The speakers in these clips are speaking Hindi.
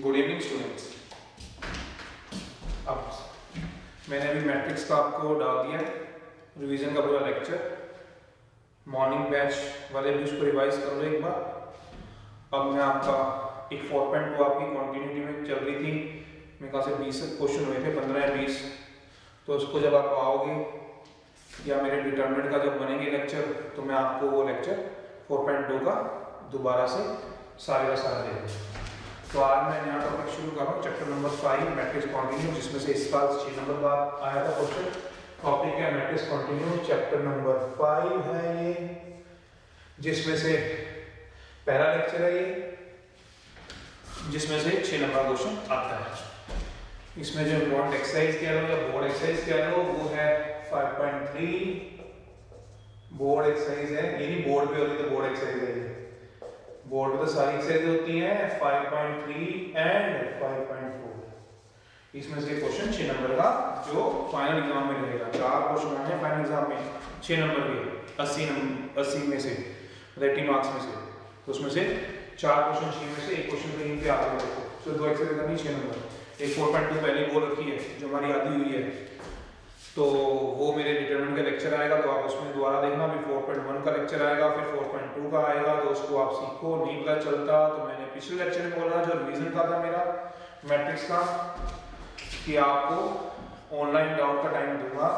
Good evening students. अब मैंने अभी मैट्रिक्स का आपको डाल दिया रिवीजन का पूरा लेक्चर। मॉर्निंग बैच वाले भी उसको रिवाइज कर लो एक बार। अब मैं आपका एक 4.2 आपकी कॉन्टिन्यूटी में चल रही थी, मेरे ख्याल से 20 क्वेश्चन हुए थे, 15 या 20। तो उसको जब आप आओगे या मेरे डिटरमिनेंट का जब बनेंगे लेक्चर, तो मैं आपको वो लेक्चर 4.2 का दोबारा से सारे का सारा दे दूँगा। तो आज मैं नया टॉपिक शुरू कर रहा हूँ, चैप्टर नंबर 5 मैट्रिक्स कॉन्टिन्यू, जिसमें से इस बार 6 नंबर का आया था क्वेश्चन। टॉपिक है मैट्रिक्स कॉन्टिन्यू, चैप्टर नंबर 5 है ये, जिसमें से पहला लेक्चर है ये, जिसमें से 6 नंबर क्वेश्चन आता है। इसमें जो इम्पोर्टेंट एक्सरसाइज कह लो या बोर्ड एक्सरसाइज कह लो वो है 5.3 बोर्ड एक्सरसाइज है। ये नहीं बोर्ड पे होती तो बोर्ड एक्सरसाइज है, बोर्ड पे तो सारी एक्सरसाइज होती हैं 5.3 एंड 5.4। इसमें से क्वेश्चन 6 नंबर का जो फाइनल एग्जाम में रहेगा। 4 क्वेश्चन आए हैं फाइनल एग्जाम में, 6 नंबर के 80 में से 80 मार्क्स में से, तो उसमें से 4 क्वेश्चन 6 में से एक क्वेश्चन कहीं पे आ गया। तो 2 एक्सरसाइज करनी 6 नंबर, एक 4.2 पहले बोल रखी है जो हमारी आधी हुई है, तो वो मेरे डिटरमिनेंट का लेक्चर आएगा, तो आप उसमें दोबारा देखना। फिर 4.1 का लेक्चर आएगा, फिर 4.2 का आएगा, तो उसको आप सीखो। नहीं पता चलता तो मैंने पिछले लेक्चर में बोला जो रिवीजन का था मेरा मैट्रिक्स का, कि आपको ऑनलाइन डाउट का टाइम दूंगा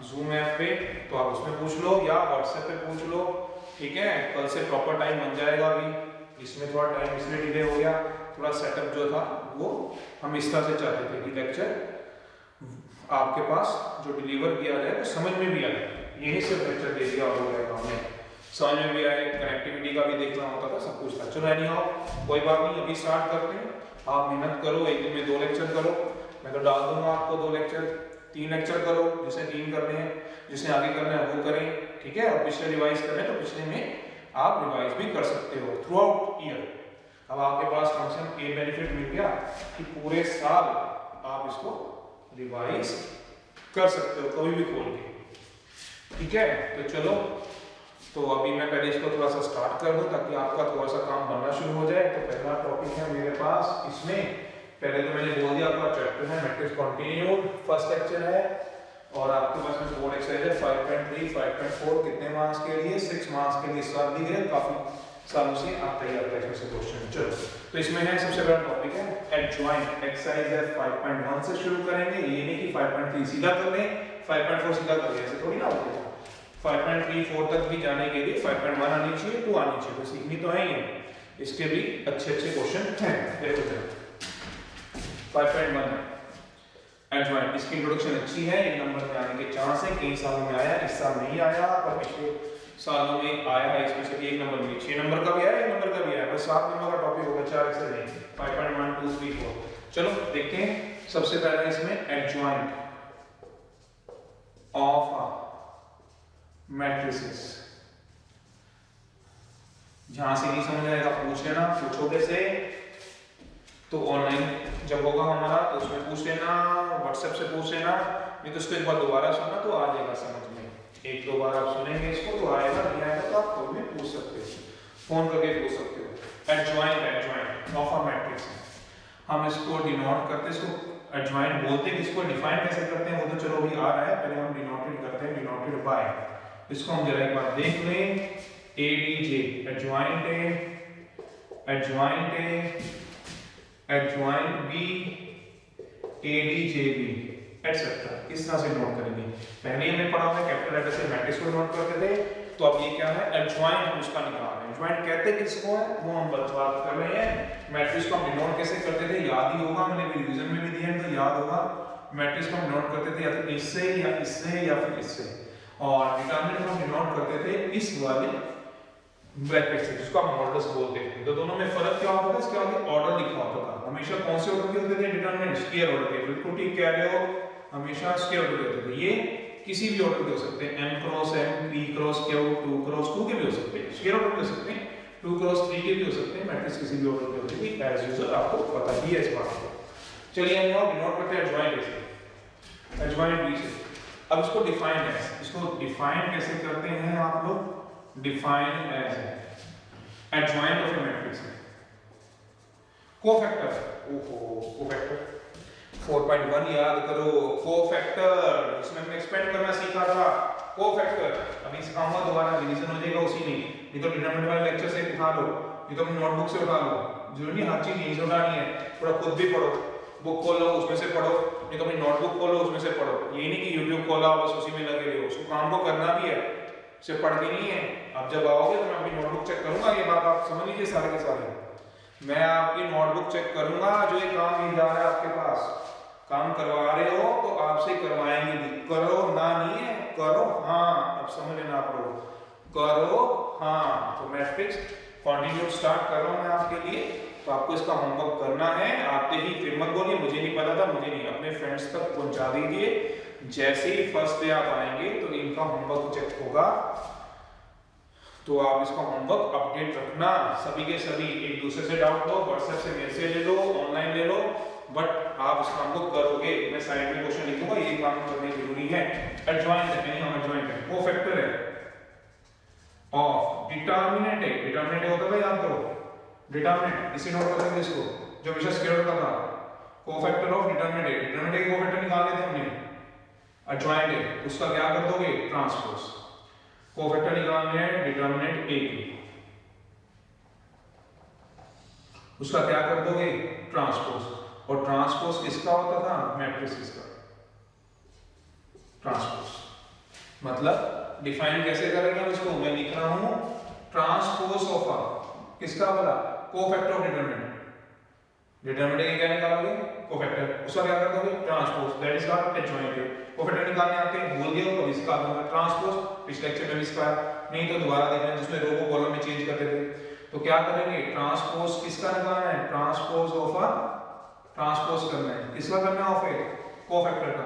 जूम ऐप पे, तो आप उसमें पूछ लो या व्हाट्सएप पे पूछ लो, ठीक है। कल से प्रॉपर टाइम बन जाएगा। अभी इसमें थोड़ा टाइम इसलिए डिले हो गया, थोड़ा सेटअप जो था वो हम इस तरह से चाहते थे कि लेक्चर आपके पास जो डिलीवर किया जाए वो समझ में भी आए। यही सिर्फ लेक्चर दे दिया और हो गया काम नहीं, समझ में भी आए, कनेक्टिविटी का भी देखना होता था, सब कुछ था। चलो एनी हाउ कोई बात नहीं, अभी स्टार्ट करते हैं। आप मेहनत करो, एक दिन में 2 लेक्चर करो, मैं तो डाल दूंगा आपको 2 लेक्चर, 3 लेक्चर करो, जिसे 3 करने हैं, जिसे आगे करना है वो करें, ठीक है। और पिछले रिवाइज करने तो पिछले में आप रिवाइज भी कर सकते हो थ्रू आउट ईयर। अब आपके पास कम से कम ये बेनिफिट मिल गया कि पूरे साल आप इसको रिवाइज कर सकते हो कभी भी खोल के, ठीक है। तो चलो, तो अभी मैं पहले इसको थोड़ा सा स्टार्ट कर दूं ताकि आपका थोड़ा सा काम बनना शुरू हो जाए। तो पहला टॉपिक है मेरे पास, इसमें पहले तो मैंने बोल दिया आपका चैप्टर है मैट्रिक्स कॉन्टिन्यू, फर्स्ट लेक्चर है, और आपके पास में बोर्ड एक्सरसाइज है 5.3 5.4 कितने मार्क्स के लिए, 6 मार्क्स के लिए। इस बार दी गई, काफी सालों से आता ही आता है इसमें से क्वेश्चन। चलो, तो इसमें है सबसे पहला टॉपिक है एडजॉइंट। एक्सरसाइज है 5.1 से शुरू करेंगे, ये नहीं कि 5.3 सीधा कर लें 5.4 सीधा कर लें, ऐसे थोड़ी ना होता है। 5.3 4 तक भी जाने के लिए 5.1 आनी चाहिए, 2 आनी चाहिए, तो सीखनी तो है ही है। इसके भी अच्छे अच्छे क्वेश्चन हैं, देखो जरा 5.1 है एडजॉइंट। इसकी इंट्रोडक्शन अच्छी है, 1 नंबर में आने के चांस है। कई सालों में आया, इस साल नहीं आया, पर पिछले सालों में आया है। इसमें से 1 नंबर में 6 नंबर का भी आया, 1 नंबर का भी आया, बस 7 नंबर का टॉपिक होगा, 4 एक्सरसाइज नहीं, 5.1 2 3 4। चलो देखते हैं। सबसे पहले इसमें एडजॉइंट ऑफ मैट्रिसेस। जहां से नहीं समझ आएगा पूछ लेना, पूछोगे से तो ऑनलाइन जब होगा हमारा तो उसमें पूछ लेना, व्हाट्सएप से पूछ लेना, नहीं तो इसको एक बार दोबारा सुनना तो आ जाएगा समझ में। 1-2 बार आप सुनेंगे इसको तो आएगा, नहीं आएगा तो आप कोई भी पूछ सकते हो, फोन करके पूछ सकते हो। एडजॉइंट ऑफ अ मैट्रिक्स, हम इसको डिनोट करते हैं, इसको एडजॉइंट बोलते हैं। इसको डिफाइन कैसे करते हैं वो तो चलो अभी आ रहा है, पहले हम डिनोटेड करते हैं, डिनोटेड बाय। इसको हम जरा एक बार देख लें, ADJ adjoint A, adjoint A, adjoint B, ADJ B et cetera, इस तरह से नोट करेंगे। पहले हमने पढ़ा है कैपिटल लेटर से मैट्रिक्स को नोट करते थे, तो अब ये क्या है एडजॉइंट, हम उसका निकाल रहे हैं। एडजॉइंट कहते किसको है वो हम बात कर रहे हैं। मैट्रिक्स को हम डिनोट कैसे करते थे याद ही होगा, मैंने रिवीजन में भी दिया है तो याद होगा। मैट्रिक्स को हम डिनोट करते थे या तो इससे या इससे या फिर इससे, और डिटरमिनेंट को हम डिनोट करते थे इस वाले ब्रैकेट से, जिसको हम मॉडल्स बोलते थे। तो दोनों में फर्क क्या होता था, इसके आगे ऑर्डर लिखा होता था। हमेशा कौन से ऑर्डर के होते थे डिटरमिनेंट, स्क्वायर ऑर्डर के, बिल्कुल ठीक कह रहे हो, हमेशा स्क्वायर ऑर्डर के होते थे। ये किसी भी ऑर्डर के हो सकते हैं, m cross m, p cross q, 2 cross 2 के भी हो सकते हैं, स्क्वायर ऑर्डर के हो सकते हैं, 2 क्रॉस 3 के भी हो सकते हैं। मैट्रिक्स किसी भी ऑर्डर के होती थी, एज यूजुअल आपको पता ही है इस बात को। चलिए हम यहाँ डिनोट करते हैं एडजॉइंट से, एडजॉइंट बी से। अब इसको डिफाइन एज, इसको डिफाइन कैसे करते हैं आप लोग, define as adjoint of a matrix है। कोफैक्टर, ओहो कोफैक्टर 4.1 याद करो, कोफैक्टर इसमें हमने एक्सपेंड करना सीखा था। कोफैक्टर अभी सिखाऊंगा, दोबारा रिवीजन हो जाएगा उसी में। नहीं तो डिटरमिनेंट वाले लेक्चर से उठा लो, ये तो अपनी नोटबुक से उठा लो, जरूरी हर चीज यहीं से उठानी है, थोड़ा खुद भी पढ़ो, बुक खोलो उसमें से पढ़ो, नहीं तो अपनी नोटबुक खोलो उसमें से पढ़ो। ये नहीं कि यूट्यूब खोला बस उसी में लगे रहो, उसको काम को करना भी है, सिर्फ पढ़ के नहीं है। अब जब आओगे तो मैं अपनी नोटबुक चेक करूंगा, ये बात आप समझ लीजिए सारे के सारे। मैं आपकी नोटबुक चेक करूंगा, जो ये काम नहीं जा रहा है आपके पास, काम करवा रहे हो तो आपसे करवाएंगे भी, करो ना नहीं है, करो हाँ, अब समझ लेना आप लोग, करो हाँ। तो मैट्रिक्स कंटिन्यू स्टार्ट कर रहा हूं मैं आपके लिए, तो आपको इसका होमवर्क करना है। आते ही फिर मत बोलिए मुझे नहीं पता था, मुझे नहीं, अपने फ्रेंड्स तक पहुंचा दीजिए। जैसे ही फर्स्ट डे आप आएंगे तो इनका होमवर्क चेक होगा, तो आप इसका होमवर्क अपडेट रखना, सभी के सभी। एक दूसरे से डाउट लो, व्हाट्सएप से मैसेज ले लो, ऑनलाइन ले लो, बट आप इस काम को करोगे। मैं साइड में क्वेश्चन लिखूंगा, ये काम करने जरूरी है। एडजॉइंट है, नहीं हम एडजॉइंट है, कोफैक्टर है ऑफ डिटरमिनेंट है, डिटरमिनेंट होता है याद करो, डिटरमिनेंट इसी नोट कर लेंगे इसको, जो विशेष स्क्वायर का था। कोफैक्टर ऑफ डिटरमिनेंट है, डिटरमिनेंट के कोफैक्टर निकाल लेते हमने, एडजॉइंट है उसका क्या कर दोगे, ट्रांसपोज। कोफैक्टर निकालने हैं डिटरमिनेंट ए की, उसका क्या कर दोगे, ट्रांसपोज। और ट्रांसपोज किसका होता था, मैट्रिसेस का ट्रांसपोज। मतलब डिफाइन कैसे करेंगे हम इसको, मैं लिख रहा हूं ट्रांसपोज ऑफ अ, किसका वाला, कोफैक्टर ऑफ डिटरमिनेंट। डिटरमिनेंट के क्या निकालोगे, कोफैक्टर, उसका क्या कर दोगे, transpose, that is called adjoint. Cofactor निकालने आते हैं, भूल गए हो तो इसका दूंगा ट्रांसपोज, पिछले लेक्चर में इसका, नहीं तो दोबारा देखना जिसमें रो को कॉलम में चेंज करते थे। तो क्या करेंगे, ट्रांसपोज किसका निकालना है, ट्रांसपोज ऑफ अ, ट्रांसपोज करना है, किसका करना है, ऑफ ए, कोफैक्टर का।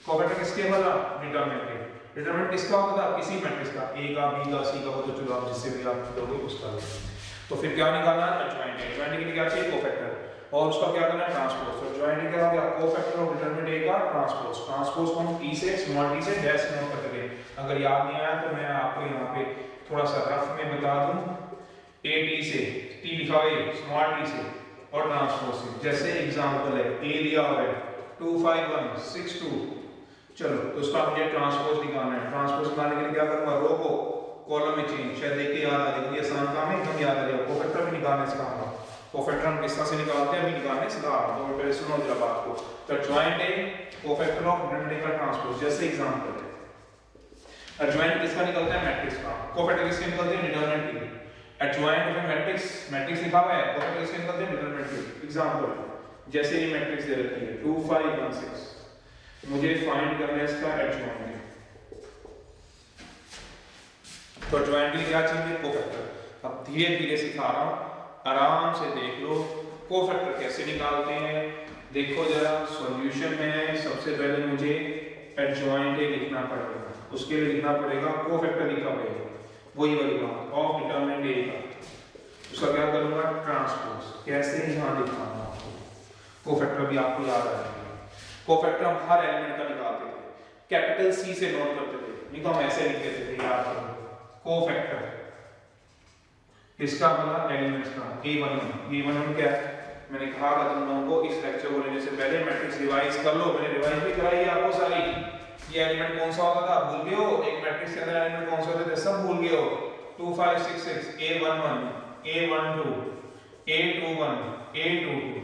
कोफैक्टर किसके वाला, डिटरमिनेंट के। डिटरमिनेंट किसका होता था, किसी मैट्रिक्स का, ए का, बी का, सी का, वो तो चलो आप जिससे भी आप लोगे उसका। तो फिर क्या निकालना है, एडजॉइंट। एडजॉइंट के लिए क्या चाहिए, कोफैक्टर, और उसका क्या करना है, ट्रांसपोज। तो एडजॉइंट क्या हो गया, कोफैक्टर ऑफ डिटरमिनेंट ए का ट्रांसपोज। ट्रांसपोज को हम टी से, स्मॉल टी से डैश नोट करते थे, अगर याद नहीं आया तो मैं आपको यहाँ पे थोड़ा सा रफ में बता दूं। ए टी से, टी लिखा हुआ है स्मॉल टी से, और ट्रांसपोज से। जैसे एग्जांपल है, ए दिया हुआ है 25162, चलो तो उसका मुझे ट्रांसपोज निकालना है। ट्रांसपोज निकालने के लिए क्या करूंगा, रो को कॉलम में चेंज, शायद देख के याद आ जाएगी, आसान काम है, एकदम याद आ जाएगा। कोफैक्टर भी निकालने सिखाऊंगा, कोफैक्टर हम किस तरह से निकालते हैं अभी निकालने सिखा रहा हूं, तो पहले सुनो जरा बात को। तो एडजॉइंट है कोफैक्टर ऑफ डिटरमिनेंट का ट्रांसपोज, जैसे एग्जांपल है, एडजॉइंट किसका निकलता है, मैट्रिक्स का। कोफैक्टर किसके निकलते हैं, डिटरमिनेंट के। एडजॉइंट ऑफ मैट्रिक्स, मैट्रिक्स लिखा हुआ है, कोफैक्टर किसके निकलते हैं, डिटरमिनेंट के। एग्जांपल जैसे ये मैट्रिक्स दे रखी है 2516, मुझे फाइंड करना है इसका एडजॉइंट। तो एडजॉइंट के लिए क्या चाहिए, कोफैक्टर। अब धीरे धीरे सिखा रहा हूं, आराम से देख लो कोफैक्टर कैसे निकालते हैं। देखो जरा सॉल्यूशन है, सबसे पहले मुझे एडजॉइंट लिखना पड़ेगा, उसके लिए लिखना पड़ेगा कोफैक्टर लिखा पड़ेगा, वही वाली बात ऑफ डिटरमिनेंट ए का। उसका क्या करूंगा, ट्रांसपोज। कैसे, यहां दिखाऊंगा आपको, कोफैक्टर भी आपको याद आ जाएगा। कोफैक्टर हम हर एलिमेंट का निकालते थे, कैपिटल सी से नोट करते थे, नहीं तो हम ऐसे लिख देते थे, याद करो। कोफैक्टर किसका बना, एलिमेंट्स का। A11 क्या है, मैंने कहा था तुम लोगों को इस लेक्चर को लेने से पहले मैट्रिक्स रिवाइज कर लो, मैंने रिवाइज भी कराई है आपको सारी। ये एलिमेंट कौन सा होता था, भूल गए हो, एक मैट्रिक्स के अंदर एलिमेंट कौन से होते थे, सब भूल गए हो। 2566, A11, A12, A21, A22।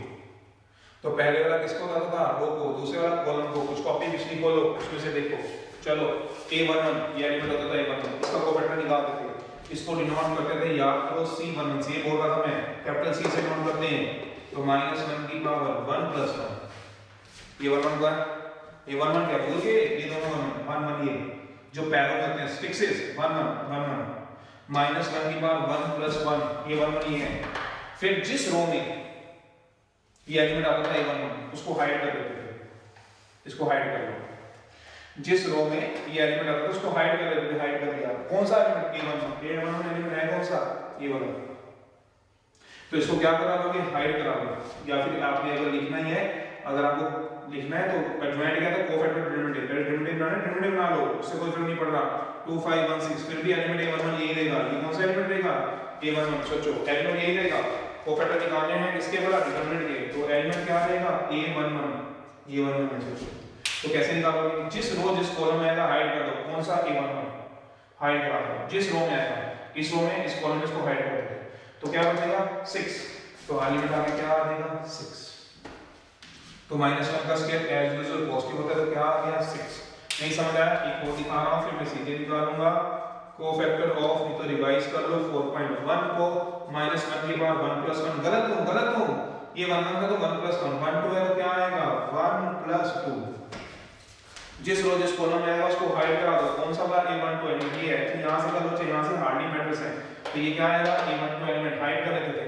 तो पहले वाला किसको होता था, रो को, दूसरे वाला कॉलम को। कुछ कॉपी पिछली खोलो, उसमें से देखो। चलो A11 ये एलिमेंट होता था, A11, इसका कोफैक्टर निकालते थे, इसको डिनोट करते थे, याद करो C11 से, बोल रहा था मैं, कैपिटल सी से नोट करते हैं, तो -1 की पावर 1 + 1, ये 1 का A11 क्या भूल गए, ये दोनों 1 ये जो पैरों में होते हैं स्टिक्सेस, 1 -1 की पावर 1 + 1, ये 1 ये है। फिर जिस रो में ये एलिमेंट आता था A11, उसको हाइड कर देते थे, इसको हाइड कर लो। जिस रो में ये एलिमेंट आता था उसको हाइड कर देते थे, हाइड कर दिया। कौन सा एलिमेंट, A11 एलिमेंट है कौन सा, ये वाला। तो इसको क्या करा दोगे, हाइड करा दोगे। या फिर आपने अगर लिखना ही है, अगर आपको लिखना है तो एडजॉइंट क्या था, कोफैक्टर डिटरमिनेंट बना लो, उससे कोई फर्क नहीं पड़ रहा। 2516 फिर भी एलिमेंट A11 यही रहेगा। ये कौन सा एलिमेंट रहेगा, A11, सोचो एलिमेंट यही रहेगा। कोफैक्टर निकालने हैं किसके बोला डिटरमिनेंट के, तो एलिमेंट क्या रहेगा a11 a11 में से। तो कैसे निकालोगे, जिस रो जिस कॉलम में आएगा हाइड कर दो, कौन सा a11 हाइड करा दो, जिस रो में आएगा इस रो में इस कॉलम में इसको हाइड कर दो, तो क्या बचेगा 6, तो एलिमेंट आगे क्या आ जाएगा 6। तो -1 का स्क्वायर एज यूजुअल पॉजिटिव होता है, तो क्या आ गया 6। नहीं समझ आया, एक और दिखा रहा हूं फिर मैं सीधे निकालूंगा। कोफैक्टर ऑफ, नहीं तो रिवाइज कर लो 4.1 को -1 के बाद 1 + 1, गलत हूं ये 1 1 का तो 1 + 1 1 2 है, तो क्या आएगा 1 + 2। जिस रो जिस कॉलम में आएगा उसको हाइड करा दो, कौन सा वाला a12 एलिमेंट ये है, तो यहां से कर लो चाहे यहां से, हार्डली मैटर्स है, तो ये क्या आएगा a12 एलिमेंट हाइड कर देते थे,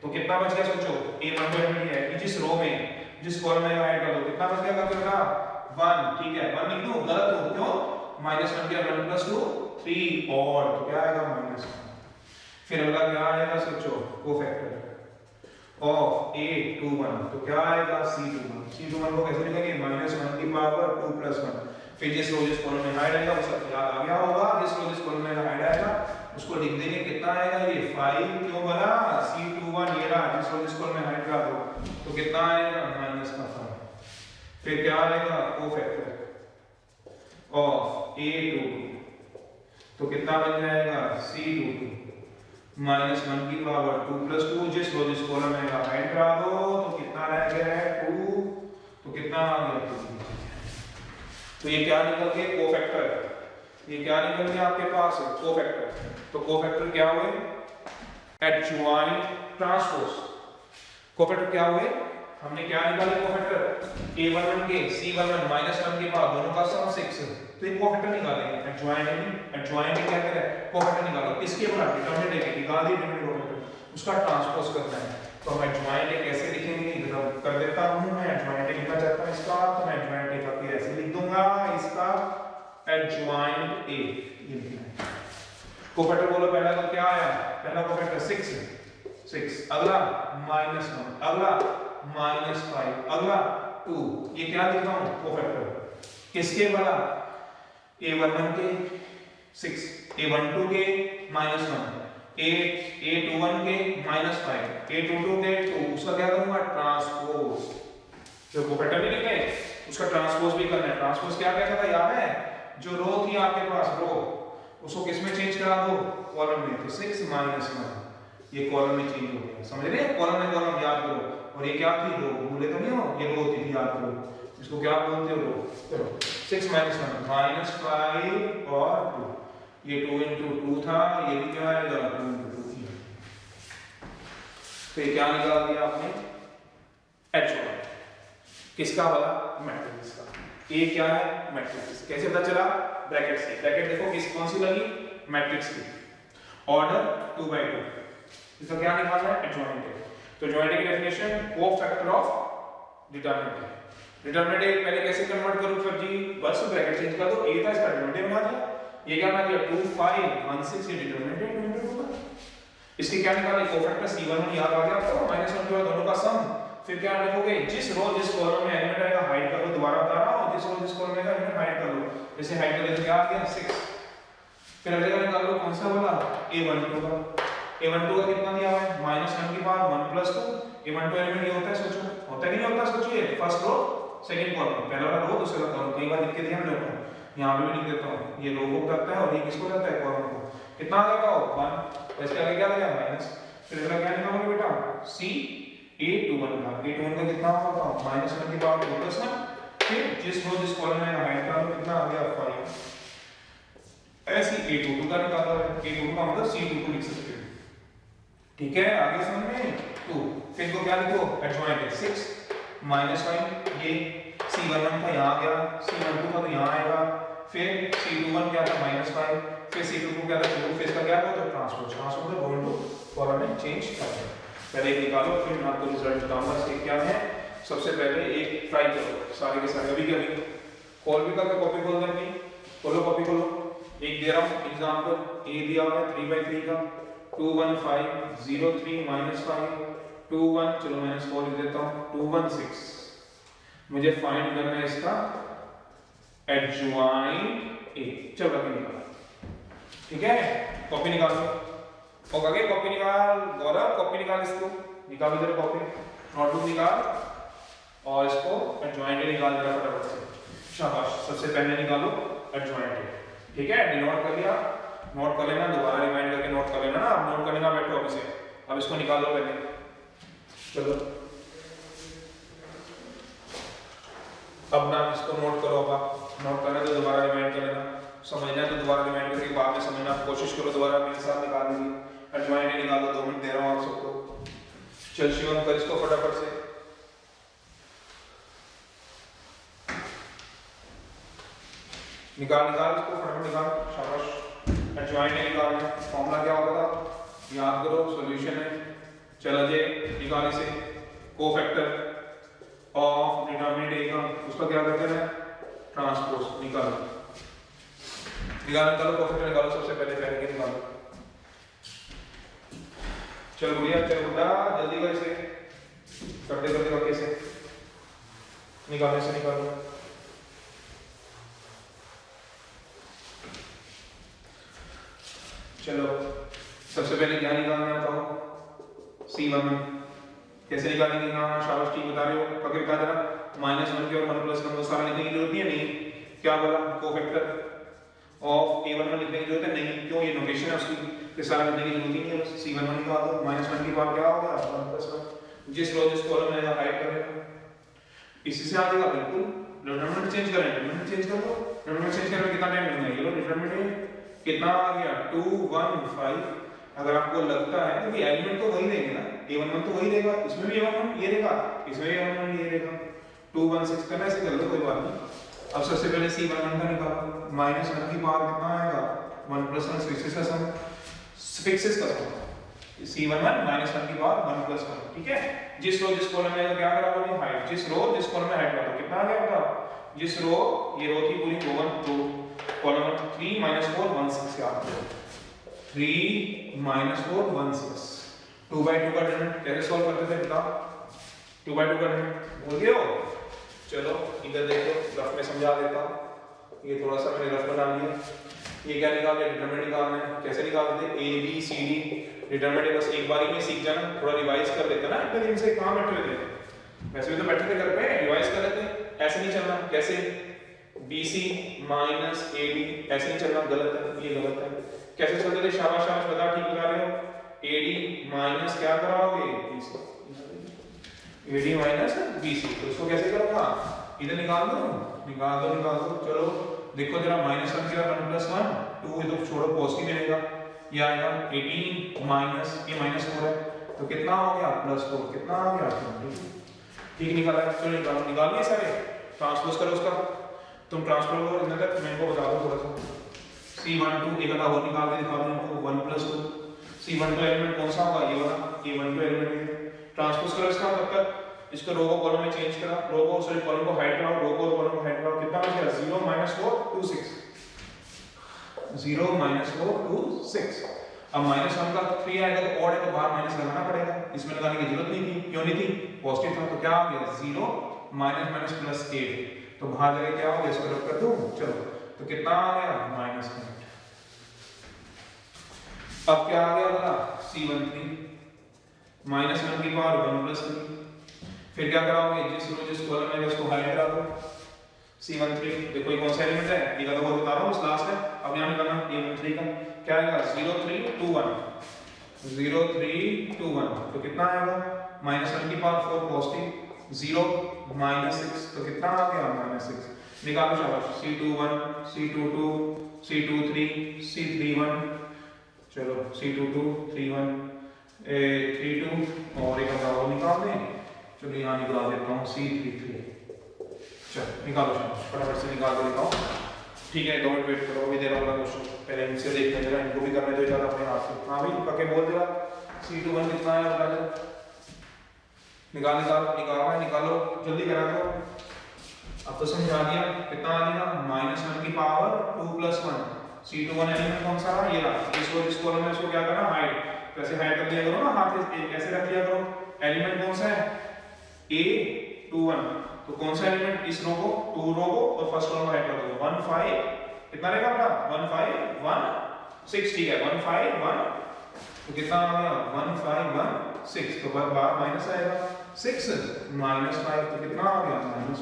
तो कितना बच गया सोचो, a12 एलिमेंट ये है कि जिस रो में जिस कॉलम में हाइड कर दो, कितना बच गया बेटा 1, ठीक है 1 लिख दो, गलत हो क्यों, -1 के 1 + 2 3 और, तो क्या आएगा -1। फिर अगला क्या आएगा सोचो, कोफैक्टर ऑफ a21, तो क्या आएगा c21 को कैसे लिखेंगे -1 की पावर 2 + 1। फिर जिस रो जिस कॉलम में हाइड आएगा उसका याद आ गया होगा, जिस रो जिस कॉलम में हाइड आएगा उसको लिख देंगे, कितना आएगा ये 5, क्यों बना c21 ये रहा, जिस रो जिस कॉलम में हाइड करा दो, तो कितना आएगा -5। फिर क्या आएगा कोफैक्टर ऑफ a22, तो कितना बन जाएगा c22 -1 की पावर 2 + 2, जिस रो जिस कॉलम में हाइड करा दो, तो कितना रह गया है 2, तो कितना आ गया 2। तो ये क्या निकल गया कोफैक्टर, ये क्या निकल गया आपके पास कोफैक्टर। तो कोफैक्टर क्या हुए एडजॉइंट ट्रांसपोज। कोफैक्टर क्या हुए, हमने क्या निकाले कोफैक्टर a11 के c11 -1 के बाद दोनों का सम 6, तो ये कोफैक्टर निकालेंगे एडजॉइंट क्या करें कोफैक्टर निकालो, किसके बोला डिटरमिनेंट के, निकाल दिए डिटरमिनेंट कोफैक्टर, उसका ट्रांसपोज करना है। तो हम एडजॉइंट कैसे लिखेंगे, इधर कर देता हूं मैं, एडजॉइंट लिखना चाहता हूं इसका, तो मैं एडजॉइंट का फिर ऐसे लिख दूंगा इसका एडजॉइंट a, ये लिखना है। कोफैक्टर बोलो पहला तो क्या आया, पहला कोफैक्टर 6, अगला -1, अगला -5, अगला 2, ये क्या लिख रहा हूं कोफैक्टर किसके वाला a11 के 6, a12 के -1, a21 के -5, a22 के 2, उसका क्या करूंगा ट्रांसपोज। जो कोफैक्टर नहीं लिखे उसका ट्रांसपोज भी करना है। ट्रांसपोज क्या कहता था याद है, जो रो थी आपके पास रो, उसको किस में चेंज करा दो कॉलम में, तो 6 -1 ये कॉलम में चेंज हो गया, समझ रहे हैं, कॉलम में कॉलम याद करो। और ये क्या थी रो, भूले तो नहीं हो, ये रो थी याद करो, इसको क्या बोलते हो रो। चलो 6 -1 -5 और 2, ये 2 × 2 था, ये भी क्या आएगा 2 × 2। तो ये क्या निकाल दिया आपने एडजॉइंट किसका वाला मैट्रिक्स का। ये क्या है मैट्रिक्स, कैसे पता चला ब्रैकेट से, ब्रैकेट देखो किस कौन सी लगी मैट्रिक्स की, ऑर्डर 2 × 2, इसका क्या निकालना है एडजॉइंट। तो जॉइंट की definition cofactor of determinant. Determinant पहले कैसे कन्वर्ट करूं फिर जी, बस ब्रैकेट चेंज कर दो, ए था इसका डिटरमिनेंट बना दिया, ये क्या बना दिया 2 5 1 6, ये डिटरमिनेंट होगा। इसके क्या निकाले कोफैक्टर c11 याद आ गया आपको, -1 के बाद दोनों का सम। फिर क्या लिखोगे, जिस रो जिस कॉलम में एलिमेंट आएगा हाइड कर लो, दोबारा बता रहा हूं, जिस रो जिस कॉलम में आएगा एलिमेंट हाइड कर लो, जैसे हाइड कर ले क्या आ गया 6। फिर अगले का निकाल लो कौन सा वाला a12 का, a12 का कितना दिया हुआ है -1 के बाद 1 + 2, a12 एलिमेंट ये होता है सोचो, होता है कि नहीं होता सोचिए, फर्स्ट रो सेकंड कॉलम, पहला वाला रो दूसरा कॉलम, कई बार लिख के दिया हम लोगों ने, यहां पे भी लिख देता हूं, ये रो को करता है और ये किसको करता है कॉलम को, कितना आ जाएगा 1, तो इसके आगे क्या आ गया माइनस। फिर अगला क्या निकालोगे बेटा c a21 का, a21 का कितना होगा -1 के बाद 2 + 1, फिर जिस रो जिस कॉलम में हाइड का कितना आ गया 5, ऐसे a22 का निकाला है, a22 का मतलब c22 लिख सकते हो, ठीक है आगे समझ में 2। फिर को क्या लिखो एडजॉइंट 6 -1, ये c11 था यहाँ आ गया, c12 था तो यहाँ आएगा, फिर c21 क्या था -5, फिर c22 क्या था 2, फिर इसका क्या हुआ तो ट्रांसपोज, ट्रांसपोज दोनों कॉलम में चेंज कर दो। पहले एक निकालो फिर मैं आपको रिजल्ट बताऊंगा इसके क्या है। सबसे पहले एक ट्राई करो सारे के सारे, अभी कभी कॉल भी करके कॉपी खोल देंगे, खोलो कॉपी खोलो, एक दे रहा हूं एग्जांपल, ए दिया हुआ है 3/3 का 21503 -5 21, चलो -4 लिख देता हूं 216, मुझे फाइंड करना है इसका एडजॉइंट ए। चलो कॉपी निकालो, ठीक है कॉपी निकालो, और आगे कॉपी निकाल गौरव, कॉपी निकाल इसको। निकाल इधर कॉपी, नोटबुक निकाल और इसको एडजॉइंट निकाल देना फटाफट से। शाबाश, सबसे पहले निकालो एडजॉइंट। ठीक है, नोट कर लिया, नोट कर लेना, दोबारा रिमाइंड करके नोट कर लेना ना। अब नोट करने का बैठो अभी से, अब इसको निकाल लो पहले। चलो अब ना इसको नोट करो, अब नोट करना तो दोबारा रिमाइंड कर लेना, समझना तो दोबारा रिमाइंड करके बाद में समझना कोशिश करो, दोबारा मेरे साथ निकाल लीजिए। एडजॉइंट निकाल दो, 2 मिनट दे रहा हूँ आप सबको। चल शिवम कर इसको फटाफट से। निकाल निकाल इसको फटाफट निकाल, शाबाश। एडजॉइंट निकालना है, फॉर्मूला क्या होता था याद करो, सॉल्यूशन है। चल अजय निकाल इसे, कोफैक्टर ऑफ डिटरमिनेंट ए का, उसका क्या करते हैं ट्रांसपोज। निकालो निकालो कोफैक्टर निकालो, सबसे पहले के निकालो। चल गुड़िया, चल गुड्डा, जल्दी कर इसे, करते करते वाकई से निकालने से निकालो। चलो सबसे पहले क्या निकालना है बताओ, C1 कैसे निकालेंगे? हाँ शाबाश, ठीक बता रहे हो, पकड़ बता देना। -1 की और 1 + 1 को सारा लिखने की जरूरत नहीं। क्या बोला, कोफैक्टर ऑफ A11 लिखने की जरूरत है नहीं, क्यों, ये नोटेशन है उसकी, तो सारा लिखने की जरूरत ही नहीं है। C11 निकाल दो, -1 की बात क्या हो गया 1 + 1, जिस रो जिस कॉलम में हाइड करेगा इसी से आ जाएगा। बिल्कुल डिटरमिनेंट चेंज करें, डिटरमिनेंट चेंज कर दो, डिटरमिनेंट चेंज करने में कितना टाइम लगेगा? ये लो डिटरमिनेंट कितना आ गया 2 1 5। अगर आपको लगता है क्योंकि एलिमेंट तो वही देंगे ना, A11 तो वही देगा, इसमें भी A11 ये देगा, इसमें भी A11 ये देगा, 2 1 6 करना ऐसे कर लो, कोई बात नहीं। अब सबसे पहले C11 का निकालो, -1 की पावर कितना आएगा 1 + 1, फिक्सेस का सम, फिक्सेस का सम C11 -1 की पावर 1 + 1। ठीक है, जिस रो जिस कॉलम में क्या करा हमने हाइट, जिस रो जिस कॉलम में हाइट करा कितना आ गया बताओ, जिस रो ये रो थी पूरी 2 1 2, कॉलम 3 - 4 1 6 याद करो, 3 - 4 1 6। 2 by 2 का डिटरमिनेंट कैसे सॉल्व करते थे बताओ, 2 by 2 का डिटरमिनेंट भूल गए हो? चलो इधर देखो, रफ में समझा देता हूं, ये थोड़ा सा मैंने रफ बना लिया। ये क्या निकालते हैं, डिटरमिनेंट निकालना है। कैसे निकालते थे, A B C D determinant बस एक बारी में सीख जाना, थोड़ा रिवाइज कर लेते ना, इतने दिन से कहां बैठे हुए थे, वैसे भी तो बैठे थे घर पे, रिवाइज कर लेते, ऐसे नहीं चलना। कैसे BC - AD ऐसे नहीं चलना, गलत है, ये गलत है। कैसे चलते थे, शाबाश शाबाश, बता, ठीक बता रहे हो। AD माइनस क्या कराओगे BC, AD माइनस BC, तो इसको कैसे करूंगा, इधर निकाल दो निकाल दो निकाल दो। चलो देखो जरा, -1 की और 1 + 1 2, ये तो छोड़ो, पॉजिटिव मिलेगा, ये आएगा 18 माइनस ये -4 है, तो कितना हो गया +4, कितना आ गया 20। ठीक निकाला, चलो निकालो, निकालिए सारे, ट्रांसपोज करो उसका, तुम ट्रांसपोज करो इधर तक, मेरे को बता दो थोड़ा सा। C12 एक और निकाल के दिखा दो इनको, 1 + 2, C12 एलिमेंट कौन सा होगा, ये वाला, A12 एलिमेंट ट्रांसपोज करो इसका, तब तक इसको रो को कॉलम में चेंज करा, रो को सॉरी कॉलम को हाइड कराओ, रो को कॉलम को हाइड कराओ, कितना बचा 0 - 4 2 6, 0 - 4 2 6। अब -1 का 3 आएगा तो ऑड है, तो बाहर माइनस लगाना पड़ेगा, इसमें लगाने की जरूरत नहीं थी, क्यों नहीं थी, पॉजिटिव था, तो क्या आ गया 0 - +8, तो बाहर जाके क्या हो गया, इसको रख कर दूं, चलो तो कितना आ गया -8। अब क्या आ गया बोला C13 -1 की पावर 1 + 3, फिर क्या कराओगे, जिस रो जिस कॉलम में उसको हाइड करा दो। C13 देखो ये कौन सा एलिमेंट है, ये का तो वो बता रहा हूं, इस लास्ट है। अब यहां निकालना A13 का, क्या आएगा 0 3 2 1, 0 3 2 1, तो कितना आएगा -1 की पावर 4 पॉजिटिव, 0 -6, तो कितना आ गया -6। निकालो शाबाश, C21 C22 C23 C31, चलो C22 31 32 और एक और निकाल दें, चलो यहाँ निकाल देता हूँ C33, चलो निकालो फटाफट से निकाल के देता हूँ। ठीक है 2 मिनट वेट करो, अभी दे रहा हूँ क्वेश्चन, पहले इनसे देखते जरा, इनको भी करने दो ज़्यादा अपने हाथ से। हाँ भाई पक्के बोल जरा, C21 कितना है बता दो, निकालो जल्दी करा करो। अब तो समझा दिया, कितना आ गया -1 की पावर 2 + 1। C21 एलिमेंट कौन सा है, ये रहा, इस कॉलम में इसको क्या करना हाइड, वैसे हाइड कर दिया करो ना, हाथ से ऐसे रख दिया करो। एलिमेंट कौन सा है A21, तो कौन सा एलिमेंट, इस रो को 2 रो को और फर्स्ट कॉलम हाइड कर दो, 1 5 कितना रहेगा अपना 1 5 1 6, ठीक है 1 5 1 तो कितना आ गया 1516, तो बार माइनस आएगा 6 माइनस 5, तो कितना आ गया -1।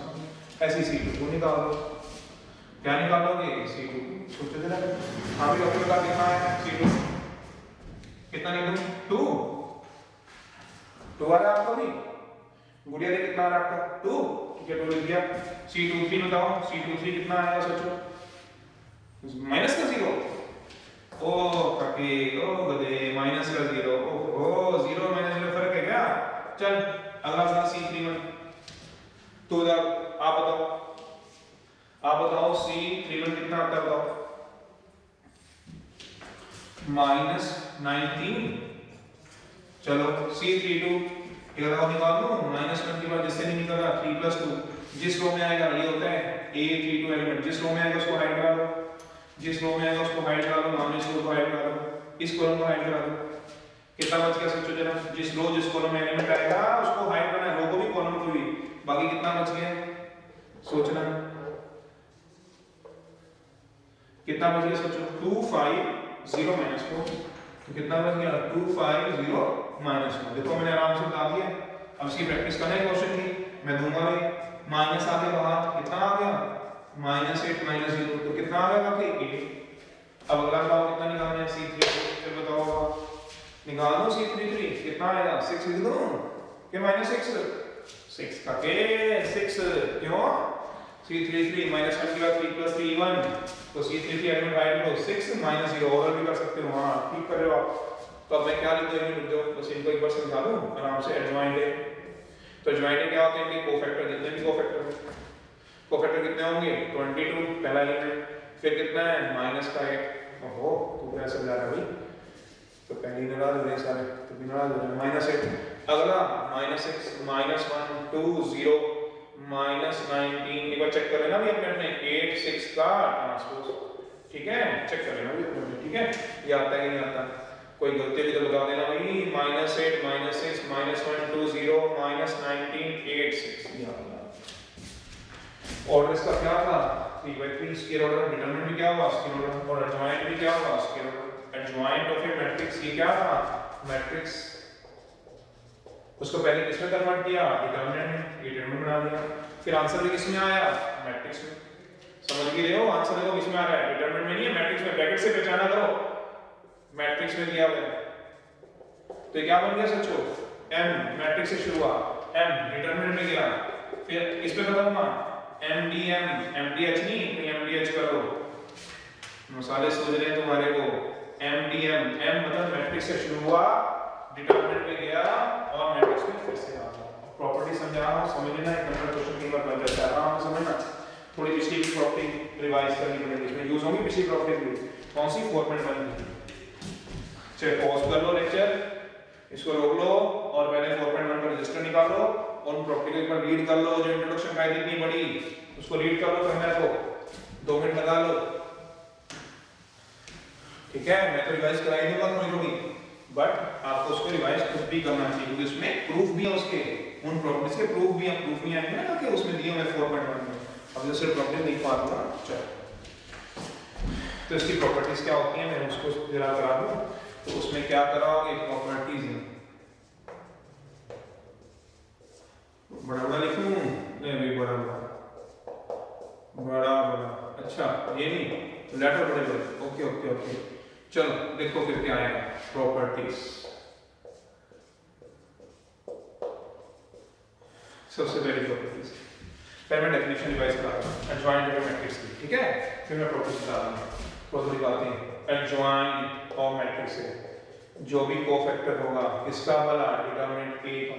ऐसी C2 को निकाल दो। क्या निकालोगे C2, सोचो जरा। हाँ भी डॉक्टर का कितना है C2, कितना निकलू 2 आ रहा है आपका भी, गुड़िया ने कितना आ रहा है आपका 2, ठीक है 2 लिख दिया। C23 बताओ, C23 कितना आएगा सोचो, माइनस का 0, ओ काके ओ गधे, माइनस का 0, ओ 0 माइनस 0 फर्क है क्या। चल अगला सवाल C31, तो आप बताओ C31 कितना आता है बताओ, -19। चलो C32 इधर आओ निकाल लो, -20 जिससे नहीं निकल रहा 3 + 2, जिस रो में आएगा ये होता है A32 एलिमेंट, जिस रो में आएगा उसको हाइड करा लो, जिस रो में आएगा उसको हाइड करा लो, माइनस को हाइड करा लो, इस कॉलम को हाइड करा लो। कितना बच गया सोचो जरा, जिस कॉलम में एलिमेंट आएगा उसको हाइड करना है, रो को भी कॉलम को भी, बाकी कितना बच गया सोचना, कितना बच गया सोचो 250 - 4, तो कितना बच गया 250 - 4। देखो मैंने आराम से बता दिया, अब इसकी प्रैक्टिस करना है क्वेश्चन की, मैं दूंगा भी माइनस आ गया बाहर, कितना आ गया -8 - 0, तो कितना आ गया बाकी 8। अब अगला सवाल कितना निकालना है C33, फिर बताओ निकाल दो C33 कितना आएगा 6 लिख दो कि -6 का के 6 क्यों C33 -1 के बाद 3 + 3 1, तो C33 एलिमेंट हाइड लो 6 - 0, और भी कर सकते हो, हां ठीक कर रहे हो आप। तो अब मैं क्या लिख दूं, लिख दो, बस इनको एक बार समझा दूं आराम से। एडजॉइंट है, तो एडजॉइंट क्या होते हैं, कोफैक्टर, जितने भी कोफैक्टर कितने होंगे 22 पहला एलिमेंट, फिर कितना है माइनस का 1, ओहो तू क्या समझा रहा है भाई, तो पहली नाराज हो रहे सारे, तो भी नाराज हो रहे -8। अगला -6 -1 2 0 -19, एक बार चेक कर लेना भी अपने 8 6 का ट्रांसपोज, ठीक है चेक कर लेना भी अपने, ठीक है ये आता है कि नहीं आता, कोई गलती हुई तो बता देना भाई। -8 -6 -1 2 0 -19 8 6, ये आ गया। ऑर्डर इसका क्या था 3/3 स्केयर ऑर्डर, डिटरमिनेंट भी क्या हुआ स्केयर ऑर्डर, और एडजॉइंट भी क्या हुआ square order. Adjoint of a matrix ये क्या था मैट्रिक्स, उसको पहले किसमें कन्वर्ट किया डिटरमिनेंट में, ये डिटरमिनेंट बना दिया, फिर आंसर भी किसमें आया मैट्रिक्स में। समझ भी रहे हो, आंसर देखो किसमें आ रहा है डिटरमिनेंट में नहीं है मैट्रिक्स में, ब्रैकेट से पहचाना करो मैट्रिक्स में दिया हुआ है। तो क्या बन गया सोचो, m मैट्रिक्स से शुरू हुआ, m डिटरमिनेंट में गया, फिर इस पे खत्म हुआ MDM MDH नहीं तो MDH कर लो, मसाले सोच रहे हैं तुम्हारे को। MDM M मतलब मैट्रिक्स से शुरू हुआ, डिटरमिनेंट में गया और मैट्रिक्स में फिर से आ गया। प्रॉपर्टी समझा रहा हूं, समझ लेना, एक नंबर क्वेश्चन की बार बन जाता है, आराम से समझना। थोड़ी पिछली की प्रॉपर्टी रिवाइज करनी पड़ेगी, इसमें यूज होगी पिछली प्रॉपर्टी भी, कौन सी 4.1 की। चलिए पॉज कर लो लेक्चर, इसको रोक लो और पहले 4.1 का रजिस्टर निकालो, उन प्रॉपर्टी को एक बार रीड कर लो, जो इंट्रोडक्शन का है इतनी बड़ी उसको रीड कर लो, पढ़ना को 2 मिनट लगा लो, ठीक है। मैं तो रिवाइज करा ही दूंगा थोड़ी, बट आपको उसको रिवाइज खुद भी करना चाहिए, क्योंकि उसमें प्रूफ भी है, उसके उन प्रॉपर्टीज के प्रूफ भी है, प्रूफ नहीं आएंगे ना कि उसमें दिए हुए 4.1 में। अब जैसे प्रॉपर्टी नहीं पा दूंगा, चलो तो इसकी प्रॉपर्टीज क्या होती हैं मैं उसको जरा करा दूं। तो उसमें क्या कराओगे प्रॉपर्टीज है, बड़ा लिखूं नहीं बड़ा अच्छा ये नहीं लेटर बड़े, ओके ओके ओके। चलो देखो फिर क्या आएगा प्रॉपर्टीज। सबसे पहली प्रॉपर्टीज, पहले मैं डेफिनेशन रिवाइज करा दूं एडजॉइंट ऑफ मैट्रिक्स की, ठीक है, फिर मैं प्रॉपर्टीज बता दूंगा। थोड़ी बातें एडजॉइंट ऑफ मैट्रिक्स है, जो भी कोफैक्टर होगा किसका वाला डिटरमिनेंट A का,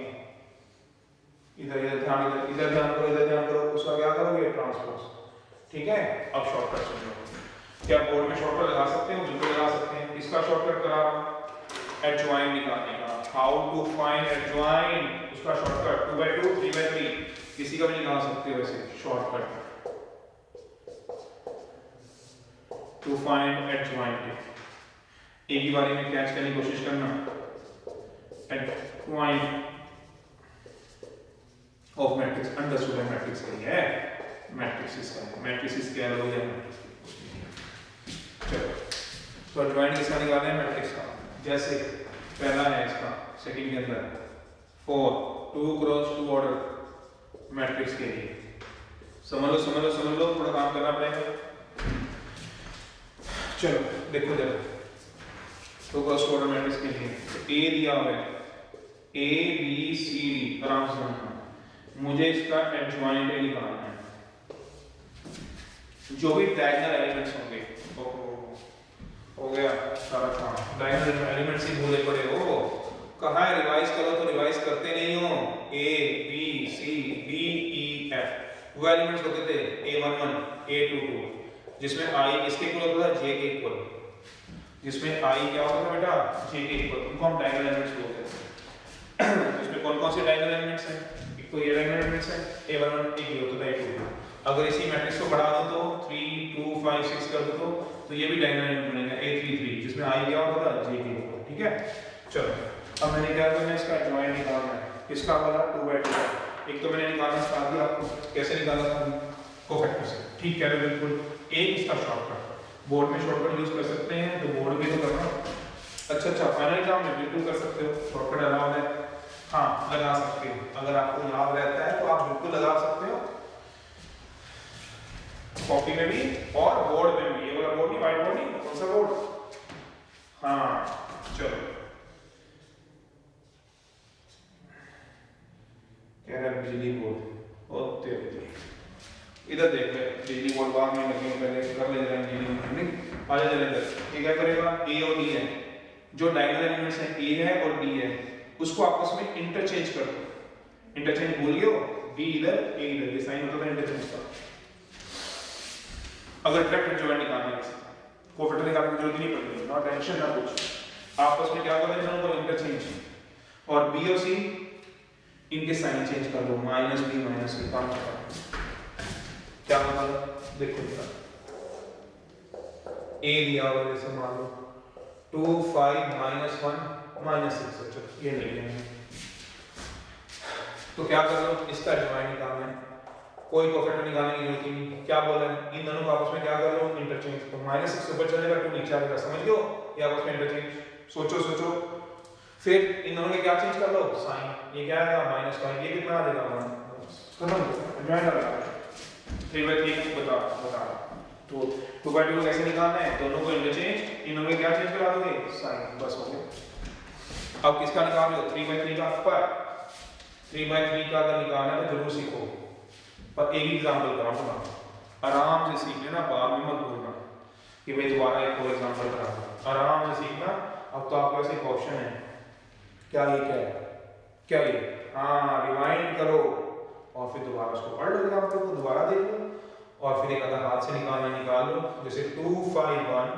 इधर ध्यान करो, उसका क्या करोगे ट्रांसपोज, ठीक है। अब शॉर्टकट समझो, क्या बोर्ड में शॉर्टकट लगा सकते हो, बिल्कुल लगा सकते हैं। इसका शॉर्टकट करा एडजॉइंट निकालने का, हाउ टू फाइंड एडजॉइंट, उसका शॉर्टकट 2/2 3/3 किसी का भी निकाल सकते हो वैसे शॉर्टकट टू फाइंड एडजॉइंट। एक ही बारे में कैच करने की कोशिश करना, एडजॉइंट ऑफ मैट्रिक्स, अंडरस्टूड है मैट्रिक्स का ही है, मैट्रिक्स का है, मैट्रिक्स क्या हो गया। चलो तो एडजॉइंट किसका निकालना है मैट्रिक्स का, जैसे पहला है इसका सेकंड के अंदर 4 2 क्रॉस 2 ऑर्डर मैट्रिक्स के लिए समझ लो थोड़ा काम करना पड़ेगा। चलो देखो जरा 2 क्रॉस 2 ऑर्डर मैट्रिक्स के लिए ए दिया हुआ है A B C D, आराम से समझना, मुझे इसका एडजॉइंट निकालना है। जो भी डायगोनल एलिमेंट्स होंगे हो गया सारा काम। डायगोनल एलिमेंट्स ही भूले पड़े हो, कहाँ है रिवाइज करो तो रिवाइज करते नहीं हो। A B C D E F वो एलिमेंट्स होते थे A11 A22 जिसमें I इसके इक्वल होता था J के इक्वल, जिसमें I क्या होता था बेटा J के इक्वल, उनको हम डायगोनल एलिमेंट्स बोलते थे। इसमें कौन-कौन से डायगोनल एलिमेंट्स हैं? एक तो ये डायगोनल एलिमेंट्स हैं A11 एक ये होता था A22। अगर इसी मैट्रिक्स को बढ़ा दो तो 3 2 5 6 कर दो तो ये भी डायगोनल एलिमेंट बनेगा A33 जिसमें I क्या होता था J के ऊपर। ठीक है, चलो अब मैंने क्या करना है इसका एडजॉइंट निकालना है। किसका वाला 2/2 का। एक तो मैंने निकालना सिखा दिया आपको, कैसे निकाला था कोफैक्टर से। ठीक है बिल्कुल। एक इसका शॉर्टकट, बोर्ड में शॉर्टकट यूज कर सकते हैं तो बोर्ड में तो करना। अच्छा फाइनल एग्जाम में बिल्कुल कर सकते हो, शॉर्टकट अलाउड है। हाँ लगा सकते हो, अगर आपको याद रहता है तो आप बिल्कुल लगा सकते हो, कॉपी में भी और बोर्ड में भी। ये वाला बोर्ड नहीं, व्हाइट बोर्ड नहीं, कौन सा बोर्ड? हाँ चलो कह रहा है बिजली बोर्ड होते इधर देख ले, बिजली बोर्ड बाद में लगे पहले कर ले जाएंगे इंजीनियरिंग। आजा चले इधर, ये क्या करेगा ए और डी है, जो डायगोनल एलिमेंट्स है ए है और डी है उसको आपस में इंटरचेंज कर दो। इंटरचेंज भूल गए हो, डी इधर ए इधर, ये साइन होता था इंटरचेंज का। अगर डायरेक्ट एडजॉइंट निकालना है कोफैक्टर निकालने की जरूरत नहीं पड़ेगी, नो टेंशन ना कुछ, आपस में क्या कर देना उनको इंटरचेंज। और बी और सी इनके साइन चेंज कर दो, माइनस बी काम करो। क्या मतलब देखो जरा, ए दिया हुआ जैसे मान लो 2 5 -1 -6, अच्छा ये ले लेंगे। तो क्या कर लो इसका एडजॉइंट निकालना है, कोई कोफैक्टर निकालने की जरूरत नहीं। क्या बोला है इन दोनों को आपस में क्या कर लो इंटरचेंज। तो -6 ऊपर चलेगा 2 नीचे आएगा, समझ गए हो, ये आपस में इंटरचेंज। सोचो फिर इन दोनों के क्या चेंज कर लो साइन, ये क्या आएगा -5, ये कितना आ जाएगा 1। खत्म, एडजॉइंट आ गया। 3/3 बता तो 2/2 कैसे निकालना है, दोनों को इंटरचेंज, इन दोनों में क्या चेंज करा दोगे साइन, बस हो गया। अब किसका निकाल लो 3/3 का, पर 3/3 का अगर निकालना है तो जरूर सीखो, पर एक एग्जांपल कराऊंगा, आराम से सीख लेना, बाद में मत भूलना कि भाई दोबारा एक और एग्जांपल कराऊंगा, आराम से सीखना। अब तो आपके पास एक ऑप्शन है, क्या ये हाँ रिवाइंड करो और फिर दोबारा उसको पढ़ लो, एग्जांपल को दोबारा देख लो और फिर एक अगर हाथ से निकाल लो, जैसे 2 5 1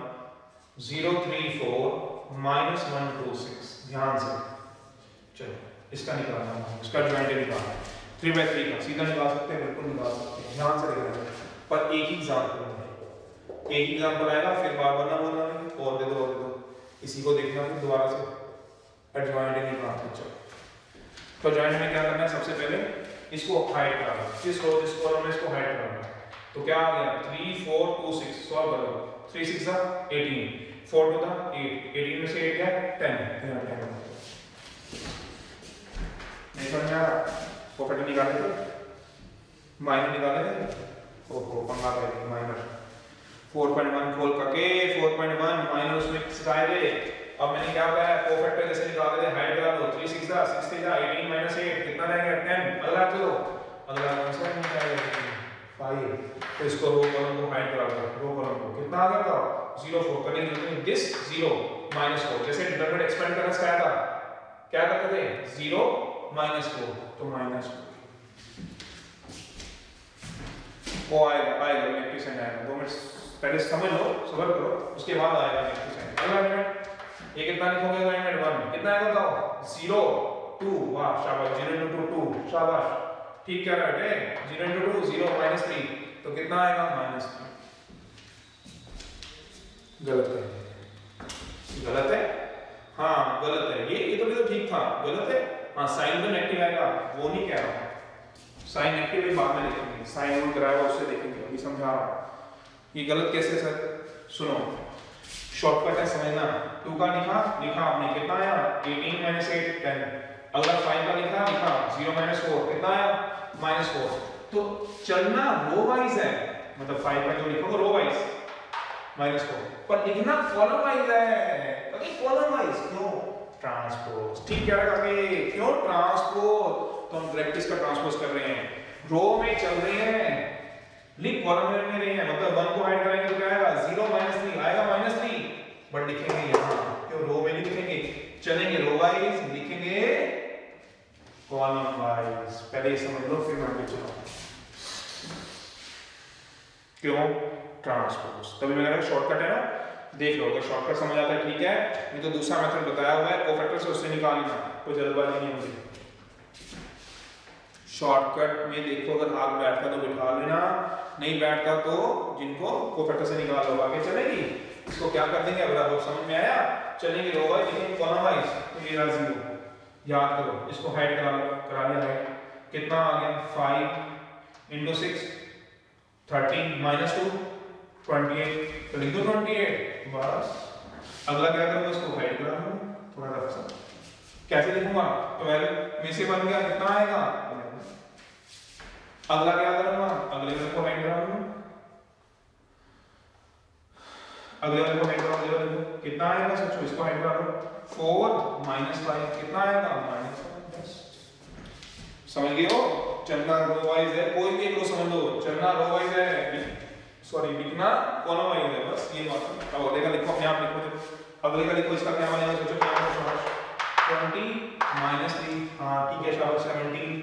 0 3 4 -1 2 6। ध्यान से चलो इसका निकालना है, इसका एडजॉइंट निकालना है 3/3 का, सीधा निकाल सकते हैं, बिल्कुल निकाल सकते हैं, ध्यान से देखना है। पर एक ही एग्जांपल आएगा, फिर बार-बार ना बोलना है और दे दो इसी को देखना, फिर दोबारा से एडजॉइंट निकालते चलो। तो एडजॉइंट में क्या करना है, सबसे पहले इसको हाइड करना, जिस कॉलम में इसको हाइड करना है। तो क्या आ गया 3 4 2 6, सॉल्व करो, 3 6 18, 4 2 8, 18 में से 8 गया 10, नहीं समझ में आ रहा, कोफैक्टर निकाले तो माइनर निकाले थे, ओहो पंगा कर दिया, माइनर 4.1 खोल करके 4.1 माइनर उसमें सिखाए थे। अब मैंने क्या कहा कोफैक्टर जैसे निकाले थे, हाइड करा दो, 3 6 18 -8 कितना रहेगा 10। अगला चलो, अगला कौन सा निकालेगा 5, तो इसको रो कॉलम को हाइड करा दो, रो कॉलम को कितना आ गया था 0 4 करने की जरूरत नहीं, दिस 0 -4, जैसे डिटरमिनेंट एक्सपेंड करना सिखाया था, क्या करते थे 0 -4, तो -4 वो आएगा नेगेटिव साइन आएगा। 2 मिनट पहले समझ लो, सब्र करो, उसके बाद आएगा नेगेटिव साइन। अगला एलिमेंट ये कितना लिखोगे, एलिमेंट 1 कितना आएगा बताओ 0 2, वाह शाबाश, 0 * 2 शाबाश, ठीक कह रहा है 0 * 2 0 -3, तो कितना आएगा -3। गलत है हाँ गलत है, ये तो भी तो ठीक था, गलत है हाँ, साइन तो नेगेटिव आएगा, वो नहीं कह रहा हूं, साइन नेगेटिव भी बाद में देखेंगे, साइन रूल कराया उससे देखेंगे, अभी समझा रहा हूं। ये गलत कैसे सर, सुनो शॉर्टकट है समझना। 2 का लिखा आपने कितना आया 18 माइनस 8 10। अगला 5 का लिखा 0 माइनस 4 कितना आया -4। तो चलना रो वाइज है, मतलब 5 का जो लिखोगे रो वाइज -4, पर लिखना कॉलम वाइज है। ओके कॉलम वाइज क्यों ट्रांसपोज, ठीक क्या रखा के क्यों ट्रांसपोज, तो हम प्रैक्टिस का ट्रांसपोज कर रहे हैं, रो में चल रहे हैं लिख कॉलम में नहीं है, मतलब 1 को हाइड करेंगे तो क्या आएगा 0 -3 आएगा -3, बट लिखेंगे यहां क्यों रो में नहीं लिखेंगे, चलेंगे रो वाइज लिखेंगे कॉलम वाइज। पहले ये समझ लो फिर आगे चलो क्यों ट्रांसपोज। तभी मैंने कहा शॉर्टकट है ना, देख लो अगर शॉर्टकट समझ आता है ठीक है, नहीं तो दूसरा मेथड बताया हुआ है कोफैक्टर से उससे निकालना, कोई जल्दबाजी नहीं होगी। शॉर्टकट में देखो अगर हाथ बैठता तो बिठा लेना, नहीं बैठता तो जिनको कोफैक्टर से निकाल लो आगे चलेगी। इसको क्या कर देंगे अगर आपको समझ में आया, चलेंगे रो वाइज लिखेंगे कॉलम वाइज, तो ये रहा 0 याद करो, इसको हाइड करा लिया है, कितना आ गया 5 × 6 13 -2 28, तो लिख दो 28 बस। अगला क्या करूंगा इसको हाइड करा दूंगा थोड़ा रफ सा, कैसे लिखूंगा 12 में से बन गया कितना आएगा, अगला क्या करूंगा अगले वाले को हाइड करा दूंगा, अगले वाले को हाइड करा दूंगा कितना आएगा सोचो, इसको हाइड करा दो 4 -5 कितना आएगा -5, बस समझ गए हो। चलना रो वाइज है, कोई भी एक रो समझ लो, चलना रो वाइज है, सॉरी लिखना कॉलम वाइज है, बस ये बात। अब अगले का लिखो अपने आप लिखो, अगले का लिखो, इसका क्या बनेगा सोचो क्या होगा 20 -3 हां ठीक है शाबाश 17।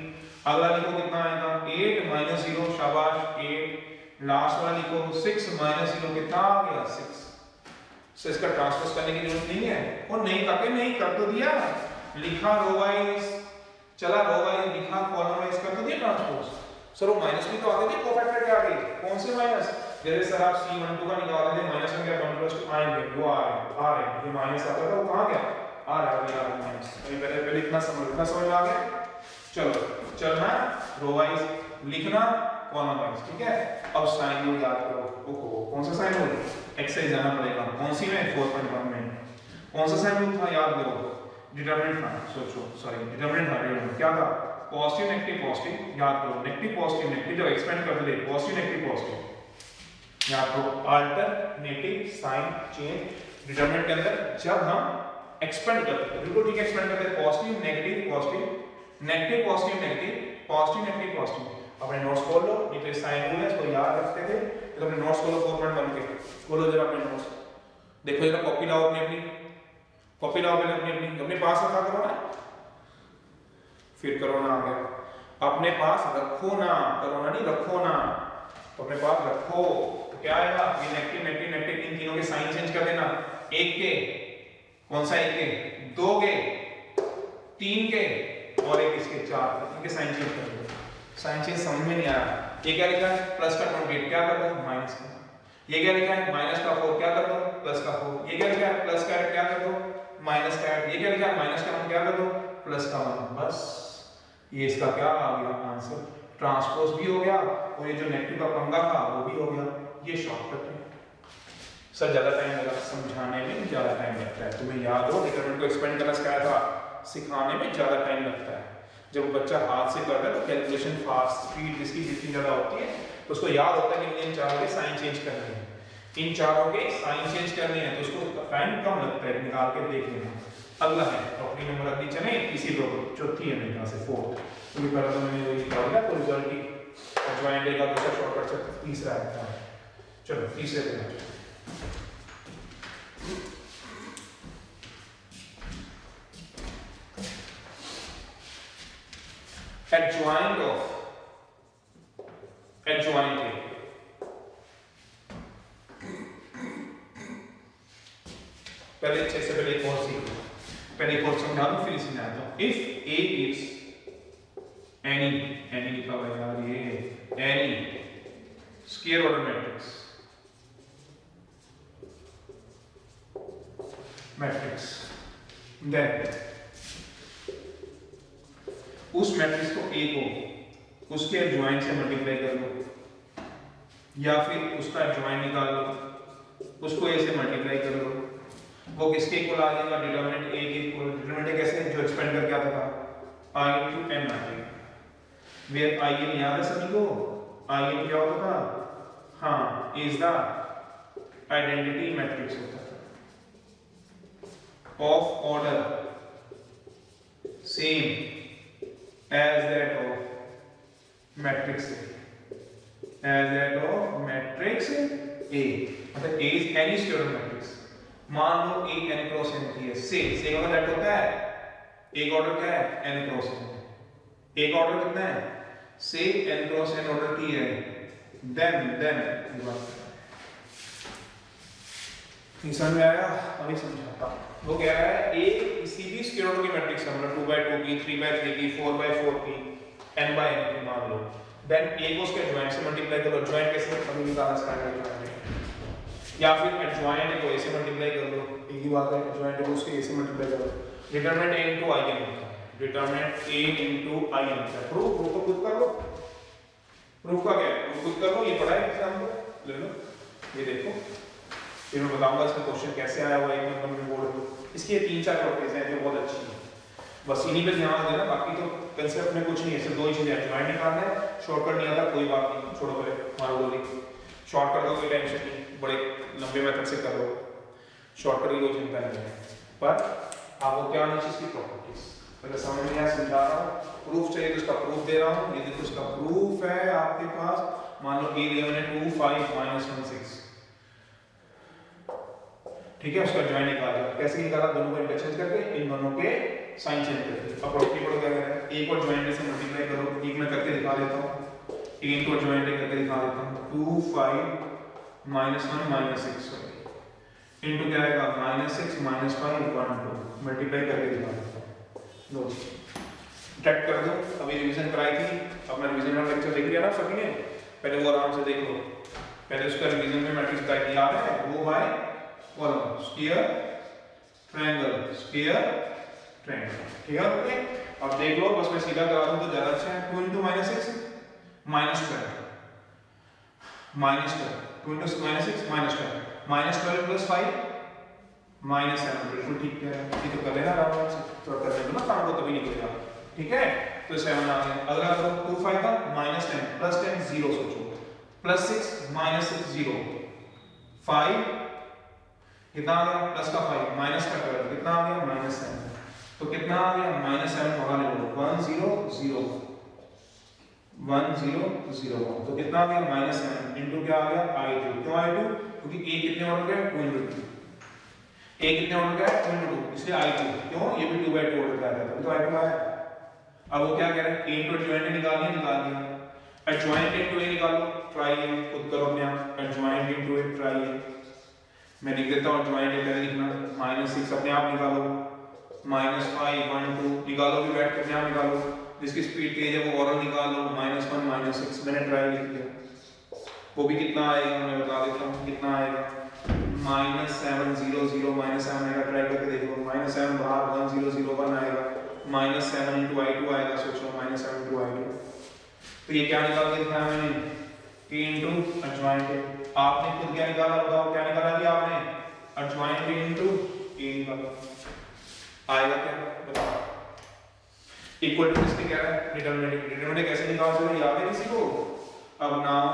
अगला लिखो कितना आएगा 8 -0 शाबाश 8। लास्ट वाला लिखो 6 -0 कितना आ गया 6। सो इसका ट्रांसपोज करने की जरूरत नहीं है, और नहीं करके नहीं कर तो दिया, लिखा रो वाइज चला रो वाइज लिखा कॉलम वाइज कर तो दिया ट्रांसपोज। सर वो माइनस भी तो आते थे कोफैक्टर के आगे, कौन से माइनस, जैसे सर आप C12 का निकाल रहे थे माइनस में क्या 1 + 2 आएंगे वो आ रहे हैं, ये माइनस आता था वो कहां गया आ रहा है यार माइनस। अभी पहले इतना समझ में आ गया। चलो चलना रो वाइज लिखना कॉलम वाइज, ठीक है। अब साइन रूल याद करो, ओहो कौन सा साइन रूल, एक्सरसाइज जाना पड़ेगा, कौन सी में 4.1 में कौन सा साइन रूल था याद करो, डिटरमिनेंट था, सोचो सॉरी डिटरमिनेंट था, डिटरमिनेंट क्या था पॉजिटिव नेगेटिव पॉजिटिव, याद करो नेगेटिव पॉजिटिव नेगेटिव जब एक्सपेंड करते थे पॉजिटिव नेगेटिव पॉजिटिव, याद करो अल्टरनेटिव साइन चेंज डिटरमिनेंट के अंदर जब हम एक्सपेंड करते थे, बिल्कुल ठीक एक्सपेंड करते थे, positive negative positive negative positive negative positive negative positive. अपने नोट्स खोल लो, ये तो साइन रूल है इसको याद रखते थे, तो अपने नोट्स खोलो 4.1 के, खोलो जरा अपने नोट्स, देखो जरा कॉपी लाओ अपनी कॉपी लाओ पहले अपने पास रखा करो ना, फिर कोरोना आ गया, अपने पास रखो ना, कोरोना नहीं रखो ना, तो अपने पास रखो, तो क्या आएगा ये नेगेटिव नेगेटिव नेगेटिव इन तीनों के साइन चेंज कर देना, एक के कौन सा एक के, दो के, तीन के और एक इसके, चार, इनके साइन चेंज कर दो। साइन चेंज समझ में नहीं आ रहा, ये क्या लिखा है प्लस का 28 क्या कर दो माइनस का, ये क्या लिखा है माइनस का 4 क्या कर दो प्लस का 4, ये क्या लिखा है प्लस का 8 क्या कर दो माइनस का 8, ये क्या लिखा है माइनस का 1 क्या कर दो प्लस का 1, बस ये इसका क्या आ गया आंसर, ट्रांसपोज भी हो गया और ये जो नेगेटिव का पंगा था वो भी हो गया। ये शॉर्टकट है। सर ज्यादा टाइम लगा समझाने में, ज्यादा टाइम लगता है, तुम्हें याद हो डिटरमिनेंट को एक्सपेंड करना सिखाया था, सिखाने में ज्यादा टाइम लगता है। जब बच्चा हाथ से कर रहा है तो कैलकुलेशन फास्ट स्पीड जिसकी जितनी ज्यादा होती है तो उसको याद होता है कि इन चारों के साइन चेंज करने हैं, इन चारों के साइन चेंज करने हैं, तो उसको टाइम कम लगता है, निकाल के देख लेना। अगला है प्रॉपर्टी नंबर अगली चले, तीसरी प्रॉपर्टी, चौथी है मेरे पास 4, तो भी पहले तो मैंने वही निकाल लिया, तो रिजल्ट की ज्वाइन लेगा दूसरा शॉर्टकट से तीसरा है। चलो तीसरे पे adjoint of adjoint है, पहले अच्छे से पहले एक और सीखो, पहले एक और समझा दूं फिर इसे समझाता हूं। इफ A is any लिखा हुआ है यार, ये any square order matrix then उस मैट्रिक्स को A को उसके एडजॉइंट से मल्टीप्लाई कर लो, या फिर उसका एडजॉइंट निकाल लो, उसको A से मल्टीप्लाई कर लो, वो किसके इक्वल आ जाएगा, डिटरमिनेंट ए के इक्वल। डिटरमिनेंट कैसे, जो एक्सपेंड करके आता था i into n आ जाएगा, वेयर i n याद है सभी को, i n क्या होता था, हाँ इज द आइडेंटिटी मैट्रिक्स होता था of order same as that of matrix A, as that of matrix A, मतलब A is any square matrix। मान लो A n क्रॉस n की है, से का मतलब होता है A का ऑर्डर क्या है, n क्रॉस n। A का ऑर्डर कितना है, से n क्रॉस n ऑर्डर की है, then समझ में आया, अभी समझाता हूं। वो कह रहा है A किसी भी स्क्वायर ऑर्डर की मैट्रिक्स है, मतलब 2/2 की, 3/3 की, 4/4 की, n/n की मान लो, देन A को उसके एडजॉइंट से मल्टीप्लाई करो। एडजॉइंट कैसे कभी निकालना स्टार्ट करेंगे, या फिर एडजॉइंट को A से मल्टीप्लाई कर लो, एक ही बात है, एडजॉइंट को उसके A से मल्टीप्लाई करो। Determinant A into I n होता है, determinant A into I n होता है। प्रूफ तो खुद कर लो, प्रूफ का क्या है, प्रूफ खुद कर लो, ये पढ़ा है एग्जाम में, ले लो ये देखो, फिर मैं बताऊंगा इसका क्वेश्चन कैसे आया हुआ है एक नंबर में बोर्ड पे। इसकी 3-4 प्रॉपर्टीज हैं जो बहुत अच्छी हैं, बस इन्हीं पे ध्यान देना, बाकी तो कंसेप्ट में कुछ नहीं है, सिर्फ दो ही चीजें हैं, ज्वाइन निकालना है, शॉर्टकट नहीं आता कोई बात नहीं, छोड़ो पहले मारो गोली, शॉर्टकट का कोई टेंशन नहीं, बड़े लंबे मेथड से कर लो, शॉर्टकट की कोई चिंता नहीं है, पर आपको क्या आनी चाहिए इसकी प्रॉपर्टीज, पहले समझ में आया, समझा रहा हूँ। प्रूफ चाहिए तो उसका प्रूफ दे रहा हूँ, ये देखो उसका प्रूफ है आपके पास, मान लो a दिया मैंने 2 5 -1 6, ठीक है, उसका ज्वाइन निकाला, कैसे निकाला, दोनों को इंटरचेंज करके, इन दोनों के साइन चेंज करके। अब प्रॉपर्टी पढ़ो क्या कह रहा है, एक और ज्वाइंट से मल्टीप्लाई करो, एक मैं करके दिखा देता हूं, एक और ज्वाइंट करके दिखा देता हूं, 2 5 -1 -6 इनटू क्या आएगा, -6 -5 1 2, मल्टीप्लाई करके दिखा देता हूं, लो ट्रैक कर दो। अभी रिवीजन कराई थी, अपना रिवीजन वाला लेक्चर देख लिया ना सभी ने, पहले वो आराम से देख लो, पहले उसका रिवीजन में मैट्रिक्स बताया कि याद है, row by column, square triangle, square triangle, ठीक है। ओके, अब देख लो, बस मैं सीधा करा दूं तो ज्यादा अच्छा है। 2 into -6 -12 -12 2 into -6 -12 -12 plus 5 -7, बिल्कुल ठीक है, ये तो कर लेना आराम से, थोड़ा कर लेना काम को तभी निकलेगा, ठीक है। तो 7 आ गया, अगला करो 2 5 का -10 plus 10 0 सोचो, +6 -6 0 5 कितना आ गया, प्लस का 5 माइनस का 12 कितना आ गया, -7, तो कितना आ गया, -7 भगा ले लो, 1 0 0 1 0 0 1, तो कितना आ गया, -7 इनटू क्या आ गया, i2, क्यों i2, क्योंकि a कितने ऑर्डर का है, 2 into 2, a कितने ऑर्डर का है, 2 into 2, इसलिए i2, क्यों, ये भी 2/2 ऑर्डर का है, तो i2 आया। अब वो क्या कह रहा है, a into adjoint निकाल दिया, adjoint into a निकालो, ट्राई ये खुद करो अपने आप, adjoint into a ट्राई ये, मैं लिख देता हूँ, ज्वाइंट है पहले लिखना, -6 अपने आप निकालो, -5 1 2 निकालो, भी बैठ के अपने आप निकालो, जिसकी स्पीड तेज है वो और निकालो, -1 -6 मैंने ट्राई लिख दिया, वो भी कितना आएगा मैं बता देता हूँ कितना आएगा, -7 0 0 -7 आएगा, ट्राई करके देखो, -7 बाहर 1 0 0 1 आएगा, -7 into i2 आएगा, सोचो -7 into i2, तो ये क्या निकाल के दिखाया मैंने, a into adjoint, आपने खुद क्या निकाला, बताओ क्या निकाला जी आपने, adjoint into a निकाला, आएगा क्या बताओ, इक्वल टू किसके कह रहा है, डिटरमिनेंट, डिटरमिनेंट कैसे निकालते हो याद है किसी को, अब नाउ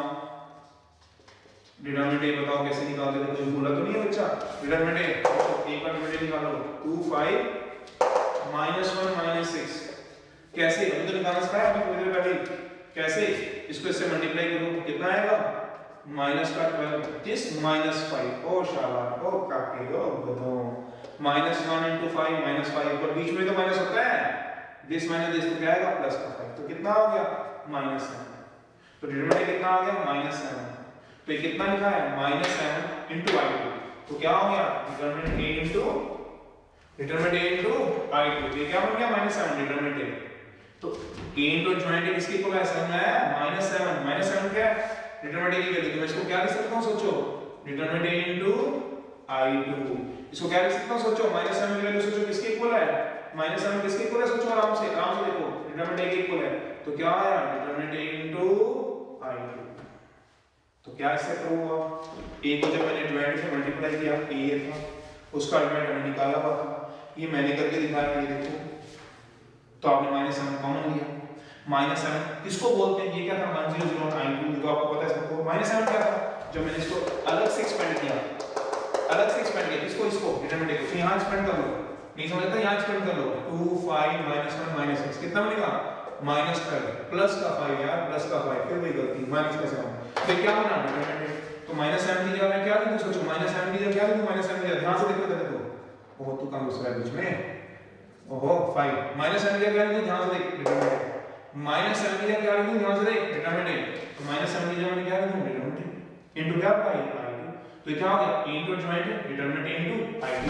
डिटरमिनेंट बताओ कैसे निकालते हो, कोई भूला तो नहीं है बच्चा, डिटरमिनेंट a का डिटरमिनेंट निकालो, 2 5 -1 -6, कैसे, अभी तो निकालना सिखाया अभी थोड़ी देर पहले, कैसे, इसको इससे मल्टीप्लाई करो, कितना आएगा, माइनस का 12 दिस -5, ओ शाबाश, ओ काके, ओ गधो, -1 into 5 -5, पर बीच में तो माइनस होता है, दिस माइनस दिस तो क्या आएगा, प्लस का 5, तो कितना हो गया, -7, तो डिटरमिनेंट कितना आ गया, -7, तो ये कितना लिखा है, -7 into i2, तो क्या हो गया, डिटरमिनेंट a into i2, ये क्या बन गया, -7 डिटरमिनेंट a, तो a into adjoint किसके इक्वल है, समझ में आया, -7 क्या है, डिटरमिनेंट a की वैल्यू, तो मैं इसको क्या लिख सकता हूं, सोचो, डिटरमिनेंट a into i2, इसको क्या लिख सकता हूं, सोचो, -7 की वैल्यू सोचो किसके इक्वल है, -7 किसके इक्वल है, सोचो आराम से देखो, डिटरमिनेंट a के इक्वल है, तो क्या आया, डिटरमिनेंट a into i2, तो क्या इससे प्रूव हुआ, a को जब मैंने adjoint से मल्टीप्लाई किया a था, उसका अल्टीमेट हमने निकाला हुआ था, ये मैंने करके दिखाया, ये देखो। तो आपने -7 कॉमन लिया। -7 किसको बोलते हैं? ये क्या था 100 I2, तो आपको पता है सबको। -7 क्या था? जब मैंने इसको अलग से एक्सपेंड किया, किसको? इसको डिटरमिनेंट को। तो यहाँ एक्सपेंड कर लो, नहीं समझ आता, यहाँ एक्सपेंड कर लो। 2 5 -1 -6 कितना बनेगा? -12 प्लस का 5 यार, प्लस का 5, फिर वही गलती, माइनस का 7। तो क्या बना डिटरमिनेंट? तो -7 की जगह मैं क्या लिखूं? सोचो -7 की जगह क्या लिखूं? -7 की जगह ध्यान से देखो इधर देखो, ओहो तू कम दूसरा बीच में, ओहो 5 -7 की जगह क्या लिखूं? ध्यान से देख डिटरमिनेंट, -7 की जगह क्या लिखूं? ध्यान से देख डिटरमिनेंट। तो -7 की जगह मैं क्या लिखूं? डिटरमिनेंट इनटू क्या होगा? I2। तो क्या हो गया? Into adjoint determinant into I2।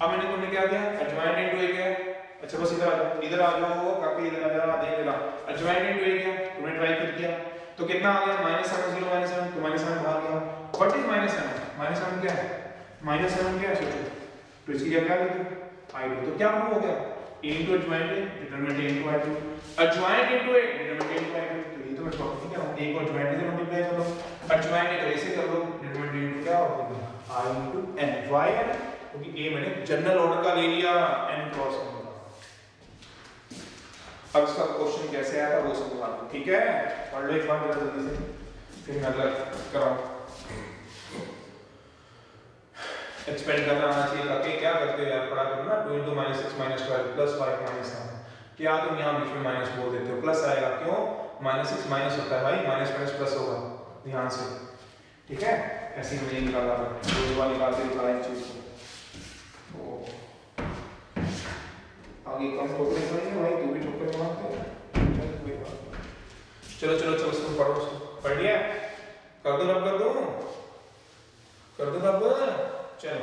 अब मैंने तुमने क्या किया? एडजॉइंट इनटू ए किया। अच्छा बस इधर आ जाओ काफी, इधर आ जाओ, देख लेना। एडजॉइंट इनटू ए किया, तुमने ट्राई कर दिया, तो कितना आ गया? -7 0 -7, तो -7 बाहर गया। What is -7? -7 क्या है? -7 क्या है सोचो, तो इसकी जगह क्या लिखूं? I2। तो क्या हो गया? Into adjoint determinant into I2, adjoint into A determinant into I2। तो ये तो मैं प्रॉपर्टी क्या हूं, ए को एडजॉइंट से मल्टीप्लाई कर लो, एडजॉइंट को ऐसे कर लो, डिटरमिनेंट इनटू क्या होगा? I into n। Why n? क्योंकि ए मैंने जनरल ऑर्डर का ले लिया, n क्रॉस n। अब इसका क्वेश्चन कैसे आया था वो समझा दो, ठीक है? पढ़ लो एक बार जरा जल्दी से, फिर मैं अगला कराऊं। एक्सपेंड करना आना चाहिए, ताकि क्या करते हो यार, पढ़ा करो ना। 2 × -6 -12 + 5 -7, क्या तुम यहाँ बीच में माइनस बोल देते हो? प्लस आएगा, क्यों? -6 माइनस होता है भाई, माइनस प्लस होगा, ध्यान से, ठीक है? ऐसे ही मैंने निकाला, दो निकाल के निकाला एक चीज को। आगे कम ठोकरे पड़ेंगे भाई, तू भी ठोकर मारते हैं। चलो चलो चलो इसको पढ़ो, पढ़ लिया? कर दो रब, कर दो रब। चलो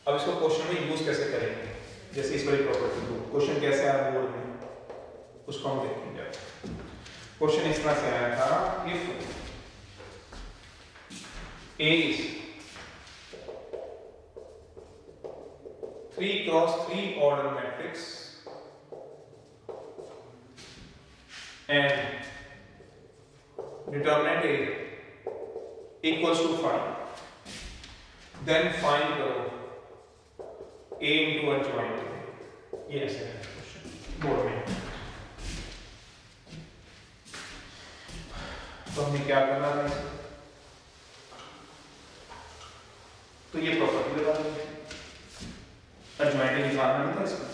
अब इसको क्वेश्चन में यूज कैसे करेंगे, जैसे इस वाली प्रॉपर्टी को क्वेश्चन कैसे आया बोर्ड में, उसको हम देखेंगे। क्वेश्चन इस तरह से आया था, if A is 3 × 3 order matrix and determinant A equals to 5, then find करो A into adjoint A। ये ऐसे है क्वेश्चन बोर्ड में। तो हमें क्या करना है, तो ये प्रॉपर्टी लगा देंगे। एडजॉइंट निकालना नहीं था इसमें,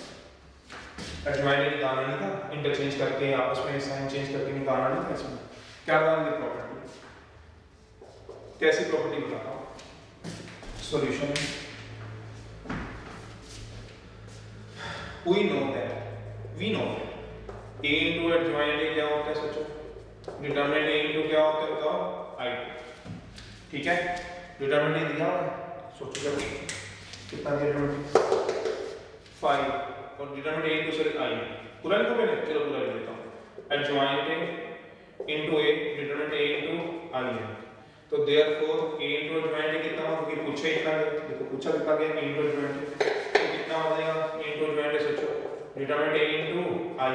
एडजॉइंट निकालना नहीं था, इंटरचेंज करके आपस में साइन चेंज करके निकालना नहीं था इसमें। क्या लगाएंगे? प्रॉपर्टी। कैसी प्रॉपर्टी बताता हूं, solution. We know A into adjoint A क्या होता है सोचो, डिटरमिनेंट A into क्या होता है बताओ? I2, ठीक है? डिटरमिनेंट दिया हुआ है, सोचो जरा कितना दिया डिटरमिनेंट? 5, और डिटरमिनेंट A into I पूरा लिखो मैंने, चलो पूरा लिख देता हूं। Adjoint A into A determinant A into I है, तो देयरफॉर A into adjoint कितना होगा, क्योंकि पूछा इतना है, देखो पूछा कितना गया A into adjoint, तो कितना हो जाएगा A into adjoint? सोचो determinant A into I,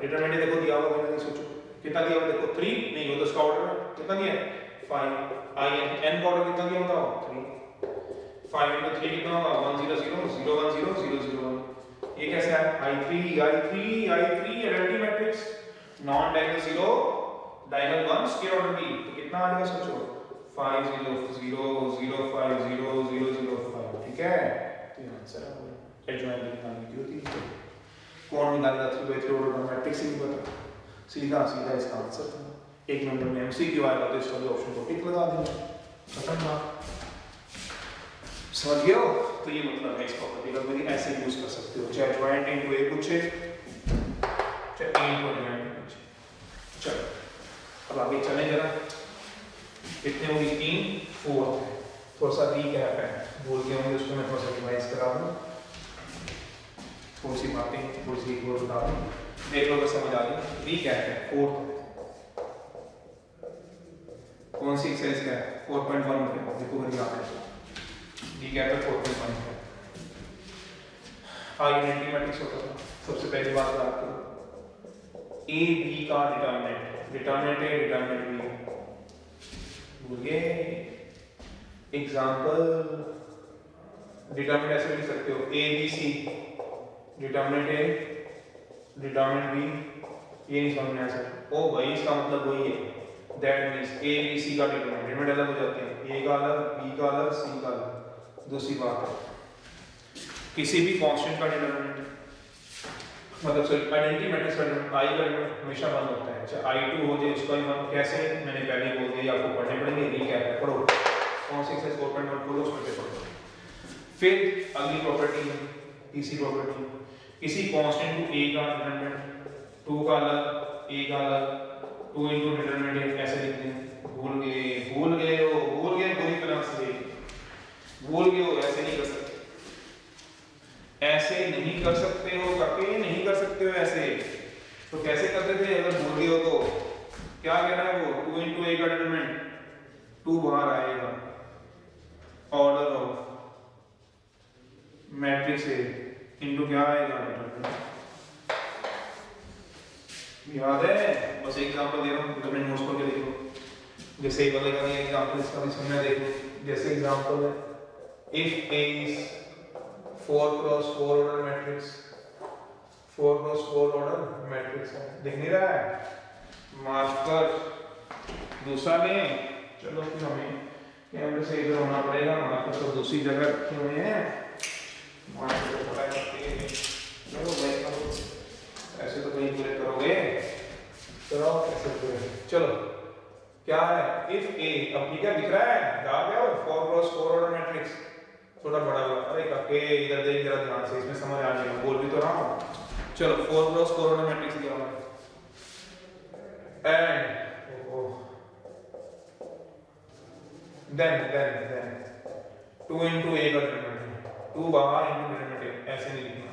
determinant देखो दिया हुआ है, सोचो कितना दिया हुआ, देखो 3 नहीं हो तो इसका ऑर्डर है कितना दिया है? 5, I n का ऑर्डर कितना दिया होगा? 3, 5 into 3 कितना होगा? 1 0 0 0 1 0 0 0 1। ये कैसे है? I3 identity matrix, non diagonal 0 diagonal 1 square order की, तो कितना आ जाएगा सोचो? 5 0 0 0 5 0 0 0 5, ठीक है? तो ये आंसर है। एडजॉइंट निकालने की होती है, कौन निकालेगा? 3 बाई 3 ऑर्डर का मैट्रिक्स ही नहीं पता, सीधा सीधा इसका आंसर था। एक नंबर में एमसीक्यू आएगा तो इस वाले ऑप्शन को टिक लगा देना, खत्म बात। समझ गए हो? तो ये मतलब है इस प्रॉपर्टी का, मेरी ऐसे यूज कर सकते हो, चाहे ज्वाइंट इनटू ए पूछे, चाहे ए इनटू ज्वाइंट पूछे। चलो अब आगे चलें जरा, कितने होगी? 3 4 है, थोड़ा सा रीकैप है, भूल गए होंगे उसको मैं थोड़ा सा रिवाइज करा दूं, थोड़ी सी बातें थोड़ी सी एक और बता दूं, देख लो अगर समझ आ गई। रीकैप है, 4 कौन सी एक्सरसाइज का है? 4.1 है, देखो मेरी याद है, रीकैप है 4.1 है। आइडेंटिटी मैट्रिक्स होता था, सबसे पहली बात करो ए बी का डिटरमिनेंट, डिटरमिनेंट है, डिटरमिनेंट बी है, भूल गए? एग्जांपल डिटर्मिनेंट ऐसे भी लिख सकते हो A B C, determinant A determinant B, ये नहीं समझ में आ सकता। ओ भाई इसका मतलब वही है, that means A B C का डिटर्मिनेंट अलग हो जाते हैं, ए का अलग, बी का अलग, सी का अलग। दूसरी बात है किसी भी कांस्टेंट का डिटर्मिनेंट मतलब सॉरी आइडेंटिटी मैट्रिक्स का डिटर्मिनेंट आई का डिटर्मिनेंट हमेशा 1 होता है, चाहे i2 हो जाए उसका ही 1। कैसे, मैंने पहले ही बोल दिया, आपको पढ़ने पड़ेंगे, रीकैप है, पढ़ो कौन सी एक्सरसाइज 4.1 खोलो उसमें से पढ़ो। फिर अगली प्रॉपर्टी है तीसरी प्रॉपर्टी, किसी कांस्टेंट को a का डिटरमिनेंट 2 का अलग, a का अलग, 2 इनटू डिटरमिनेंट ऐसे लिखते हैं। भूल गए पूरी तरह से भूल गए हो, ऐसे नहीं कर सकते, ऐसे नहीं कर सकते हो, कभी नहीं कर सकते हो ऐसे। तो कैसे करते थे, अगर भूल गए हो तो क्या कहना है वो 2 इनटू a का डिटरमिनेंट 2 बाहर आएगा, order of matrix A into क्या आएगा डिटरमिनेंट। याद है, बस एग्जांपल दे रहा हूं, तुमने नोट्स करके देखो, जैसे ही बोलेगा ये एग्जांपल इसका भी सुनना देखो। जैसे एग्जांपल है if a is 4 cross 4 order matrix, 4 cross 4 order matrix है, दिख नहीं रहा है, मार्क कर। दूसरा में चलो फिर हमें कैमरे से इधर होना पड़ेगा, मार्कर तो दूसरी जगह रखे हुए हैं, मार्कर तो पता करते हैं। चलो भाई करो, ऐसे तो कहीं पूरे करोगे, चलो ऐसे पूरे। चलो क्या है, इफ a, अब ठीक है दिख रहा है, याद है 4 cross 4 order matrix, थोड़ा बड़ा हुआ, अरे काके इधर देख जरा ध्यान से, इसमें समझ आ जाएगा, बोल भी तो रहा हूं। चलो 4 cross 4 order matrix दिया हुआ है and then 2 into a का डिटरमिनेंट, 2 बाहर into डिटरमिनेंट, ऐसे नहीं लिखना,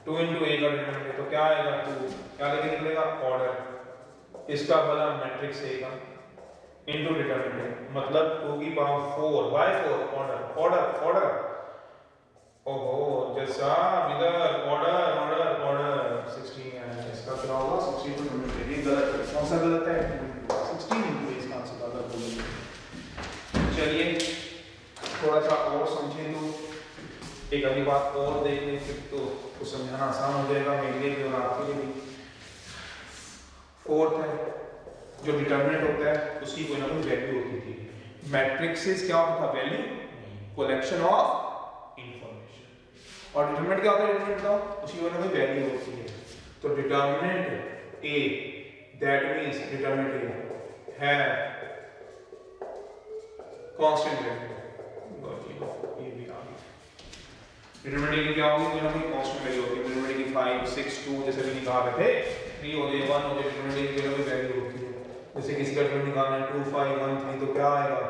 2 into a का डिटरमिनेंट तो क्या आएगा 2, क्या लेके निकलेगा ऑर्डर, इसका बना मैट्रिक्स ए का into डिटरमिनेंट, मतलब 2 की power 4 by 4 order order order. ओहो जैसा इधर ऑर्डर ऑर्डर ऑर्डर 16 है, इसका क्या होगा 16 टू डिटरमिनेंट, ये गलत है, कौन सा गलत है 16 into इसका आंसर गलत बोलेंगे। चलिए थोड़ा सा और समझें, तो एक अगली बात और देख लें, फिर तो कुछ समझाना आसान हो जाएगा मेरे लिए भी और आपके लिए भी। फोर्थ है जो डिटरमिनेंट होता है उसकी कोई ना कोई वैल्यू होती थी, मैट्रिक्सेस क्या होता था, वैल्यू कलेक्शन ऑफ इंफॉर्मेशन, और डिटरमिनेंट क्या होता है, डिटरमिनेंट का उसकी कोई ना कोई वैल्यू होती है। तो determinant A, that means determinant A है कांस्टेंट वैल्यू, ये भी आ गया। डिटरमिनेंट की क्या होगी, कोई ना कोई कांस्टेंट वैल्यू होती है, डिटरमिनेंट की 5 6 2 जैसे भी निकाल रहे थे, 3 हो जाए 1 हो जाए, डिटरमिनेंट की कोई ना कोई वैल्यू होती है। जैसे किसी का डिटरमिनेंट निकालना है 2 5 1 3 तो क्या आएगा,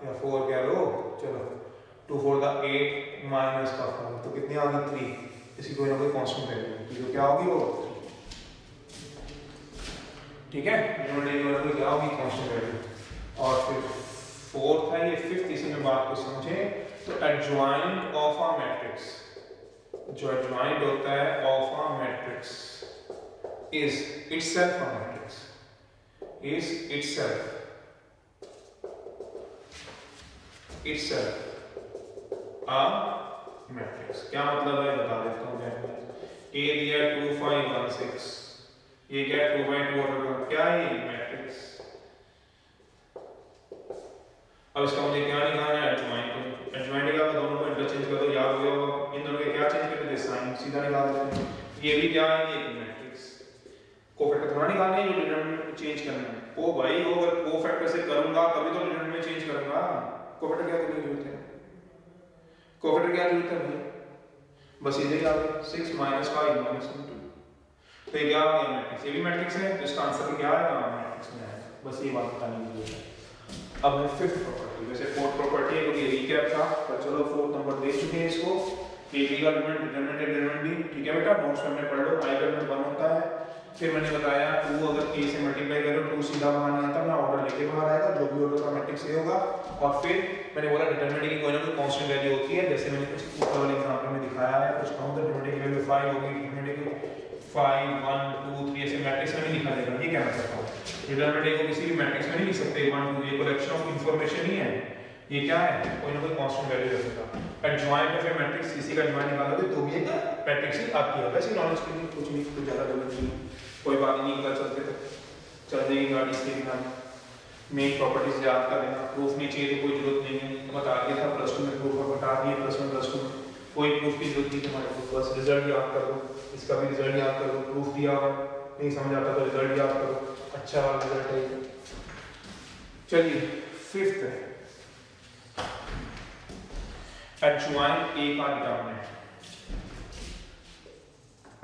या 4 कह लो, चलो 2 4 का 8 माइनस का 4 तो कितनी आ गई 3, इसकी कोई ना कोई कांस्टेंट वैल्यू होती है, तो क्या होगी वो 3, ठीक है, डिटरमिनेंट की कोई ना कोई क्या होगी कांस्टेंट वैल्यू। और फिर फोर्थ है ये, फिफ्थ इसी में बात को समझे, तो एडजॉइंट ऑफ अ मैट्रिक्स, जो एडजॉइंट होता है of a matrix is itself a matrix, is itself a matrix. क्या मतलब है बता देता हूं मैं, ए दिया 2 5 1 6, ये क्या है 2 by 2 ऑर्डर का, क्या है ये मैट्रिक्स। अब इसका मुझे क्या निकालना है, एडजॉइंट का दोनों को इंटरचेंज कर दो, याद हो गया होगा, इन दोनों के क्या चेंज करते थे, साइन सीधा निकाल देते हैं। ये भी क्या है, ये मैट्रिक्स कोफैक्टर थोड़ा निकालना है, जो डिटरमिनेंट चेंज करना है। ओ भाई वो अगर कोफैक्टर से करूंगा तभी तो डिटरमिनेंट चेंज करूंगा, कोफैक्टर क्या करने की जरूरत है, कोफैक्टर क्या जरूरत है भाई, बस ये आ गया 6 - 5 - 2, तो ये क्या आ गया मैट्रिक्स, ये भी मैट्रिक्स है, तो इसका आंसर क्या आएगा मैट्रिक्स में आएगा, बस ये बात बताने की जरूरत है। अब है फिफ्थ प्रॉपर्टी, वैसे फोर्थ प्रॉपर्टी है क्योंकि रीकैप था, पर चलो फोर्थ नंबर दे चुके हैं इसको, ए बी का डिटरमिनेंट भी, ठीक है बेटा, नोट्स में पढ़ लो, आई का डिटरमिनेंट 1 होता है, फिर मैंने बताया 2 अगर a से मल्टीप्लाई करो 2 सीधा बाहर नहीं आता ना, ऑर्डर लेके बाहर आएगा, जो भी ऑर्डर का मैट्रिक्स ये होगा। और फिर मैंने बोला डिटरमिनेंट की कोई ना कोई कांस्टेंट वैल्यू होती है, जैसे मैंने कुछ ऊपर वाले एग्जांपल में दिखाया है, कुछ कहूं तो डिटरमिनेंट की वैल्यू 5 होगी, डिटरमिनेंट की 5 1 2 3 ऐसे मैट्रिक्स में नहीं लिखा जाएगा, ये कहना चाहता हूं। डिटरमिनेंट को किसी भी मैट्रिक्स में नहीं लिख सकते 1 2, ये कलेक्शन ऑफ इंफॉर्मेशन ही है, ये क्या है, कोई ना कोई कांस्टेंट वैल्यू रखेगा। एडजॉइंट में फिर मैट्रिक्स किसी का एडजॉइंट निकालोगे तो भी एक मैट्रिक्स ही आती है। वैसे नॉलेज के लिए कुछ नहीं, कुछ ज़्यादा गलत नहीं, कोई बात नहीं, पता चलते तो चल जाएगी गाड़ी इसके बिना। मेन प्रॉपर्टीज याद कर लेना, प्रूफ नहीं चाहिए तो कोई जरूरत नहीं है, बता दिया था प्लस 2 में प्रूफ और बता दिए प्लस 1 प्लस 2 में, कोई प्रूफ की जरूरत नहीं तुम्हारे को, बस रिजल्ट याद कर लो, इसका भी रिजल्ट याद कर लो, प्रूफ दिया हो नहीं समझ आता तो रिजल्ट याद करो, अच्छा वाला रिजल्ट है। चलिए फिफ्थ है एडजॉइंट ए का डिटरमिनेंट।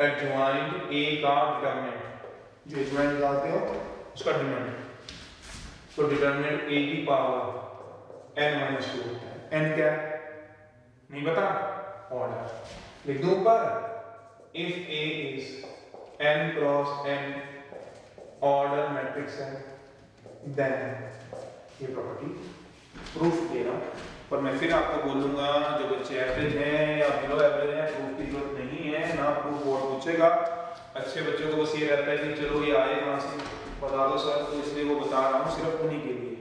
एडजॉइंट ए का डिटरमिनेंट, जो एडजॉइंट निकालते हो उसका डिटरमिनेंट, तो डिटरमिनेंट a की पावर n माइनस 2 होता है। n क्या है नहीं पता, ऑर्डर लिख दो ऊपर। If a is n cross n order matrix है देन ये प्रॉपर्टी प्रूफ देगा। पर मैं फिर आपको बोलूंगा जो बच्चे एवरेज हैं या बिलो एवरेज हैं प्रूफ की जरूरत नहीं है ना, प्रूफ बोर्ड पूछेगा। अच्छे बच्चों को बस ये रहता है कि चलो ये आए कहाँ से बता दो सर, तो इसलिए वो बता रहा हूँ सिर्फ उन्हीं के लिए,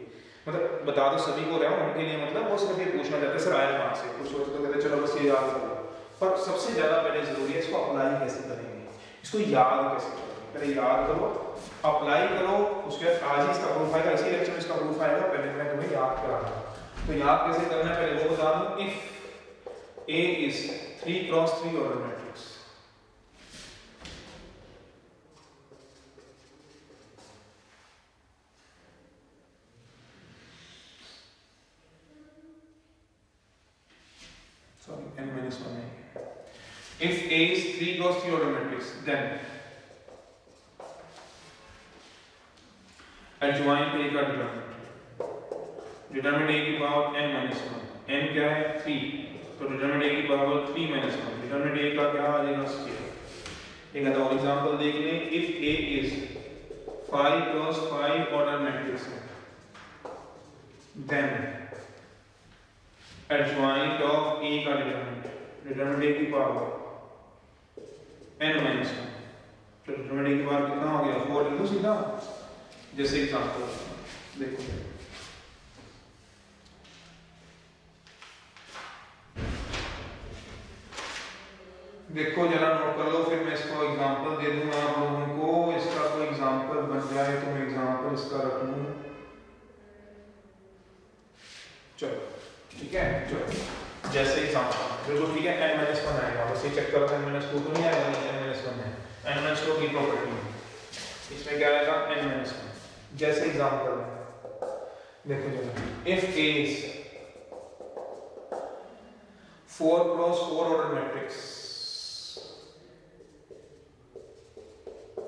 मतलब बता दो सभी को रहा हूँ उनके लिए, मतलब वो सिर्फ ये पूछना चाहते हैं सर आए कहाँ से, कुछ सोच तो कहते चलो बस ये याद करो। पर सबसे ज्यादा पहले जरूरी है इसको अप्लाई कैसे करेंगे, इसको याद कैसे करेंगे। पहले याद करो, अप्लाई करो, उसके बाद आज ही इसका प्रूफ आएगा, इसी लेक्चर में इसका प्रूफ आएगा। पहले मैं तुम्हें याद करा रहा हूँ, तो याद कैसे करना है पहले वो बता दूं। If A is 3 cross 3 order matrix, sorry n minus 1 है। If A is 3 cross 3 order matrix, then adjoint A का डिटरमिनेंट A की पावर n minus 1, n क्या है 3, तो डिटरमिनेंट A की पावर 3 minus 1, डिटरमिनेंट A का क्या आ जाएगा स्केयर। एक और एग्जांपल देख लें। If A is 5 cross 5 order matrix then adjoint of A का डिटरमिनेंट A की पावर n minus 1, तो डिटरमिनेंट A की पावर कितना हो गया 4 लिख दो सीधा। जैसे एग्जांपल देखो, देखो जरा नोट कर लो, फिर मैं इसको एग्जांपल दे दूंगा आप लोगों को। इसका कोई एग्जांपल बन जाए तो मैं एग्जांपल इसका रख लूं, चलो ठीक है। चलो जैसे एग्जांपल बिल्कुल ठीक है, n-1 आएगा, बस ये चेक करो n-2 तो नहीं आएगा, n-1 है, n-2 की प्रॉपर्टी है, इसमें क्या आएगा n-1। जैसे एग्जांपल देखो जरा, if A is 4 cross 4 order matrix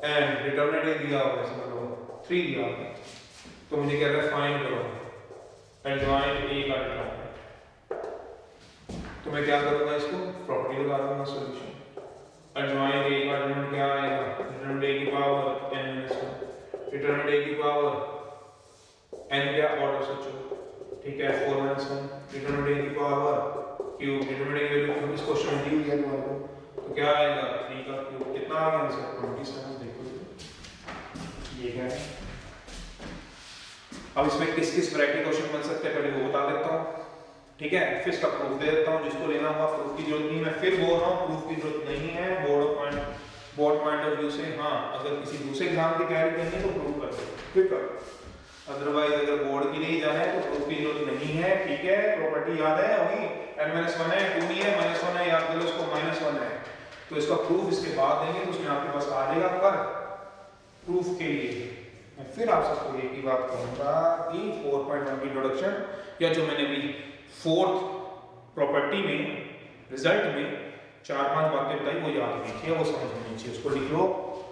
and determinant A दिया हुआ है, समझो 3 दिया हुआ है, तो मुझे कह रहा है फाइंड करो एडजॉइंट A का डिटरमिनेंट। तो मैं क्या करूंगा, इसको प्रॉपर्टी लगा दूंगा सॉल्यूशन। एडजॉइंट A का डिटरमिनेंट क्या आएगा, डिटरमिनेंट A की पावर n-1, डिटरमिनेंट A की पावर n क्या ऑर्डर सोचो, ठीक है 4 - 1, डिटरमिनेंट A की पावर क्यूब, डिटरमिनेंट A की वैल्यू इस क्वेश्चन में दी हुई है तुम्हारे को, तो क्या आएगा 3 का क्यूब, कितना आ गया आंसर 27। देखो ये क्या है। अब इसमें किस किस वैरायटी क्वेश्चन बन सकते हैं पहले वो बता देता हूँ, ठीक है, फिर इसका प्रूफ दे देता हूँ। जिसको लेना हुआ प्रूफ की जरूरत नहीं, मैं फिर बोल रहा हूँ प्रूफ की जरूरत नहीं है बोर्ड पॉइंट ऑफ व्यू से। हाँ अगर किसी दूसरे एग्जाम की तैयारी करनी है तो प्रूफ कर दो, फिर करो, अदरवाइज अगर बोर्ड की नहीं जाना है तो प्रूफ की जरूरत नहीं है, ठीक है। प्रॉपर्टी याद है होगी, n-1 है 2 नहीं है -1 है, याद कर लो उसको -1 है, तो इसका प्रूफ इसके बाद देंगे तो उसमें आपके पास आ जाएगा। पर प्रूफ के लिए मैं फिर आप सबको एक ही बात कहूंगा कि 4.1 की इंट्रोडक्शन या जो मैंने अभी 4th प्रॉपर्टी में रिजल्ट में 4-5 बातें बताई वो याद रखिए, वो समझ होनी चाहिए, उसको लिख लो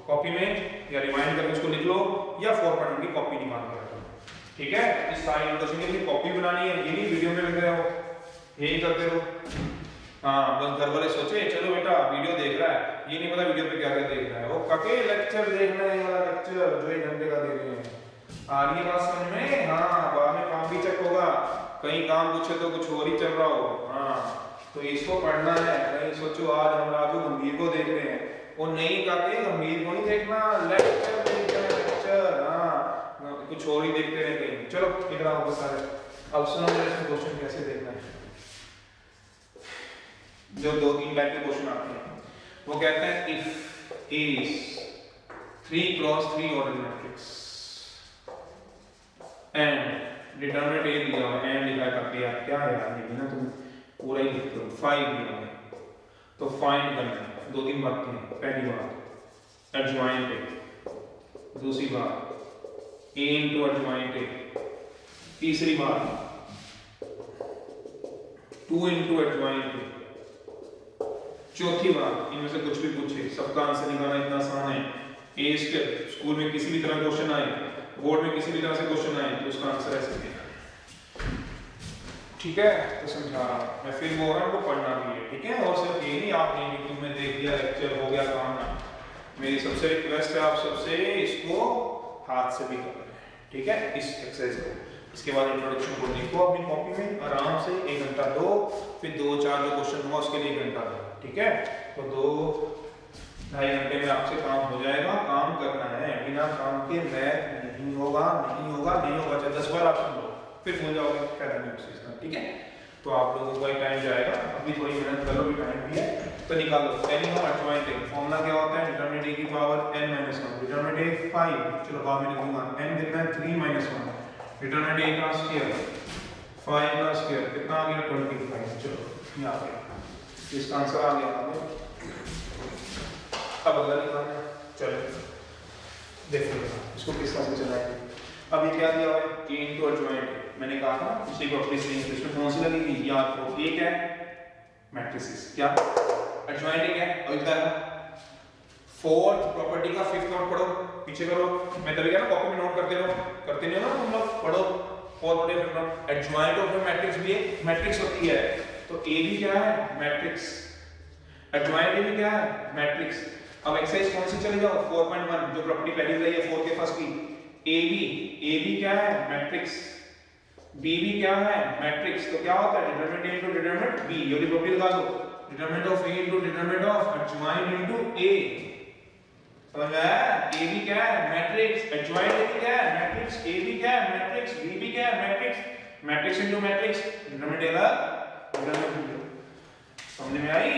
कॉपी में या रिमाइंड करके उसको लिख लो या 4.1 की कॉपी निकाल कर रखो, ठीक है। इस सारी इंट्रोडक्शन के लिए कॉपी बनानी है, ये नहीं वीडियो में लिख रहे हो, यही करते रहो। हाँ बस घर वाले सोचे चलो बेटा वीडियो देख रहा है, ये नहीं पता वीडियो पे क्या क्या देख रहा है, वो काके लेक्चर देखना है वाला लेक्चर जो 1 घंटे का दे रहे हैं, आ रही है बात समझ में। हाँ बाद में काम भी चेक होगा, कहीं काम पूछे तो कुछ और ही चल रहा हो, हाँ तो इसको पढ़ना है। कहीं सोचो आज हम राजू गंभीर को देख रहे हैं, वो नहीं काके गंभीर को नहीं देखना, लेक्चर देखना है लेक्चर, हाँ कुछ और ही देखते रहे कहीं। चलो इधर आओ बस सारे अब सुनो मेरे से क्वेश्चन कैसे देखना है। जो 2-3 टाइप के क्वेश्चन आते हैं वो कहते हैं if A is 3x3 ordered matrix and determinant A दिया हुआ है, लिखा कर दिया, क्या है यार ये ना तुम पूरा ही लिखते हो, 5 दिया है तो फाइंड करना है। 2-3 बातें हैं। पहली बात एडजॉइंट है, दूसरी बात A into adjoint A, तीसरी बात 2 into adjoint A, चौथी बात इनमें से कुछ भी पूछे सबका आंसर निकालना इतना आसान है। ए स्कूल में किसी भी तरह क्वेश्चन आए, बोर्ड में किसी भी तरह से क्वेश्चन आए तो उसका आंसर ऐसे देना, ठीक है। तो समझा रहा हूं मैं, फिर बोल रहा हूं आपको पढ़ना भी है, ठीक है। और सिर्फ ये नहीं आपने यूट्यूब में देख लिया लेक्चर हो गया काम ना, मेरी सबसे रिक्वेस्ट है आप सबसे इसको हाथ से भी कर, ठीक है, इस एक्सरसाइज को। इसके बाद इंट्रोडक्शन को लिखो अपनी कॉपी में आराम से, 1 घंटा दो, फिर 2-4 जो क्वेश्चन हुआ उसके लिए 1 घंटा दो, ठीक है। तो 2-2.5 घंटे में आपसे काम हो जाएगा। काम करना है, बिना काम के मैथ नहीं होगा, नहीं होगा, नहीं होगा। चाहे 10 बार आप सुन लो फिर भूल जाओगे, फायदा नहीं उस चीज का, ठीक है। तो आप लोगों का टाइम जाएगा, अभी थोड़ी मेहनत करो, भी टाइम भी है तो निकालो। पहली हम एडजॉइंट है, फॉर्मूला क्या होता है, डिटरमिनेंट a की पावर n - 1, डिटरमिनेंट a 5, चलो बाद में लिखूंगा, n कितना है 3 - 1, डिटरमिनेंट a का स्क्वायर 5 का स्क्वायर कितना आ गया 25, चलो ये आ गया, इसका आंसर आ गया। अब अगला निकालना है, चलो देखो इसको किस तरह से चलाएंगे। अब ये क्या दिया हुआ है, a into adjoint, मैंने कहा था पिछली प्रॉपर्टी से इसमें कौन सी लगेगी, याद करो। एक है मैट्रिसेस, क्या एडजॉइंट है, अब इधर फोर्थ प्रॉपर्टी का फिफ्थ नोट पढ़ो, पीछे करो, मैं तभी क्या ना कॉपी में नोट करते रहो, करते नहीं हो ना तुम लोग, पढ़ो fourth property fifth note. Adjoint of matrix भी एक मैट्रिक्स होती है, तो ए भी क्या है मैट्रिक्स, एडजॉइंट भी क्या है मैट्रिक्स। अब एक्सरसाइज कौन सी चले जाओ 4.1, जो प्रॉपर्टी पहली रही है 4 के फर्स्ट की, ए बी क्या है मैट्रिक्स, बी भी क्या है मैट्रिक्स। तो क्या होता है डिटरमिनेंट इनटू डिटरमिनेंट बी, ये वाली प्रॉपर्टी लगा दो, determinant of A into determinant of adjoint into A, समझ में आया। ए भी क्या है मैट्रिक्स, एडजॉइंट ए भी क्या है मैट्रिक्स, ए भी क्या है मैट्रिक्स, बी भी क्या है matrix, matrix into matrix, determinant A का डिटरमिनेंट। समझ में आई,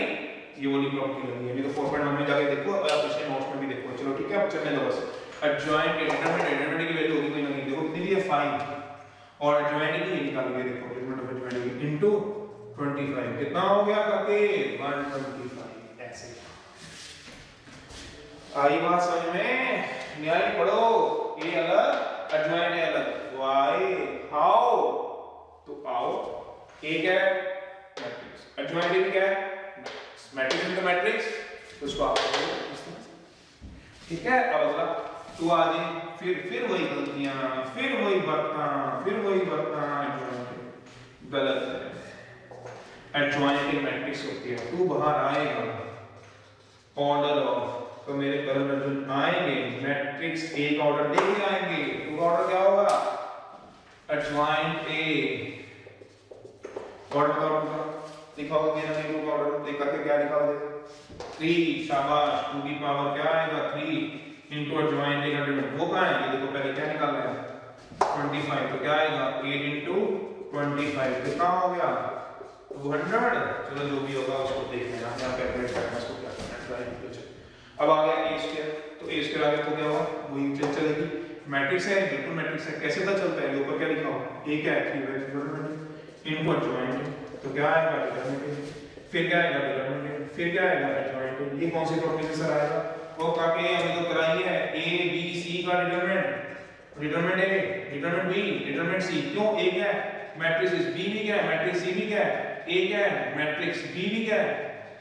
ये वाली प्रॉपर्टी लगी है। नहीं तो 4.1 में जाके देखो और आप पिछले नोट्स में भी देखो, चलो ठीक है। अब चलने दो बस, एडजॉइंट डिटरमिनेंट की वैल्यू होगी कोई ना, देखो कितनी दी है 5, और एडजॉइंट की ये निकाल के देखो, डिटरमिनेंट ऑफ एडजॉइंट इनटू 25 कितना हो गया करके 125, ऐसे। आई बात समझ में, न्याय पढ़ो, ए अलग एडजॉइंट है अलग, व्हाई हाउ, तो आओ ए क्या है मैट्रिक्स, एडजॉइंट भी क्या है मैट्रिक्स इनटू मैट्रिक्स, तो उसको आप ठीक है। अब अगला तो आगे फिर वही गलतियां, फिर वही बर्तन, गलत है। एडजॉइंट मैट्रिक्स होती है, तू बाहर आएगा ऑर्डर ऑफ, तो मेरे कर्म अर्जुन आएंगे मैट्रिक्स ए का ऑर्डर लेके आएंगे, टू का ऑर्डर क्या होगा एडजॉइंट ए, ऑर्डर का लिखाओगे मेरा नहीं, टू का ऑर्डर देख करके क्या लिखाओगे 3, शाबाश, 2 की पावर क्या आएगा 3 इनटू एडजॉइंट ए का डिटरमिनेंट वो कहां है, ये देखो पहले क्या निकालना है 25, तो क्या आएगा 8 इनटू 25 कितना हो गया 200, चलो जो भी होगा उसको देख लेना, यहां कैलकुलेट करना इसको क्या करना है। अब आ गया ए स्क्वायर, तो ए स्क्वायर आगे तो क्या होगा वही चलेगी, मैट्रिक्स है बिल्कुल मैट्रिक्स है, कैसे पता चलता है, ऊपर क्या लिखा हो ए क्या है 3 इनटू एडजॉइंट, तो क्या आएगा डिटरमिनेंट, फिर क्या आएगा डिटरमिनेंट, फिर क्या आएगा एडजॉइंट। ये कौन सी प्रॉपर्टी से सर आएगा, वो काके अभी तो कराई है ए बी सी का determinant, determinant A determinant B determinant C, क्यों ए क्या है मैट्रिक्स, बी भी क्या है मैट्रिक्स, सी भी क्या है, ए क्या है मैट्रिक्स, बी भी क्या है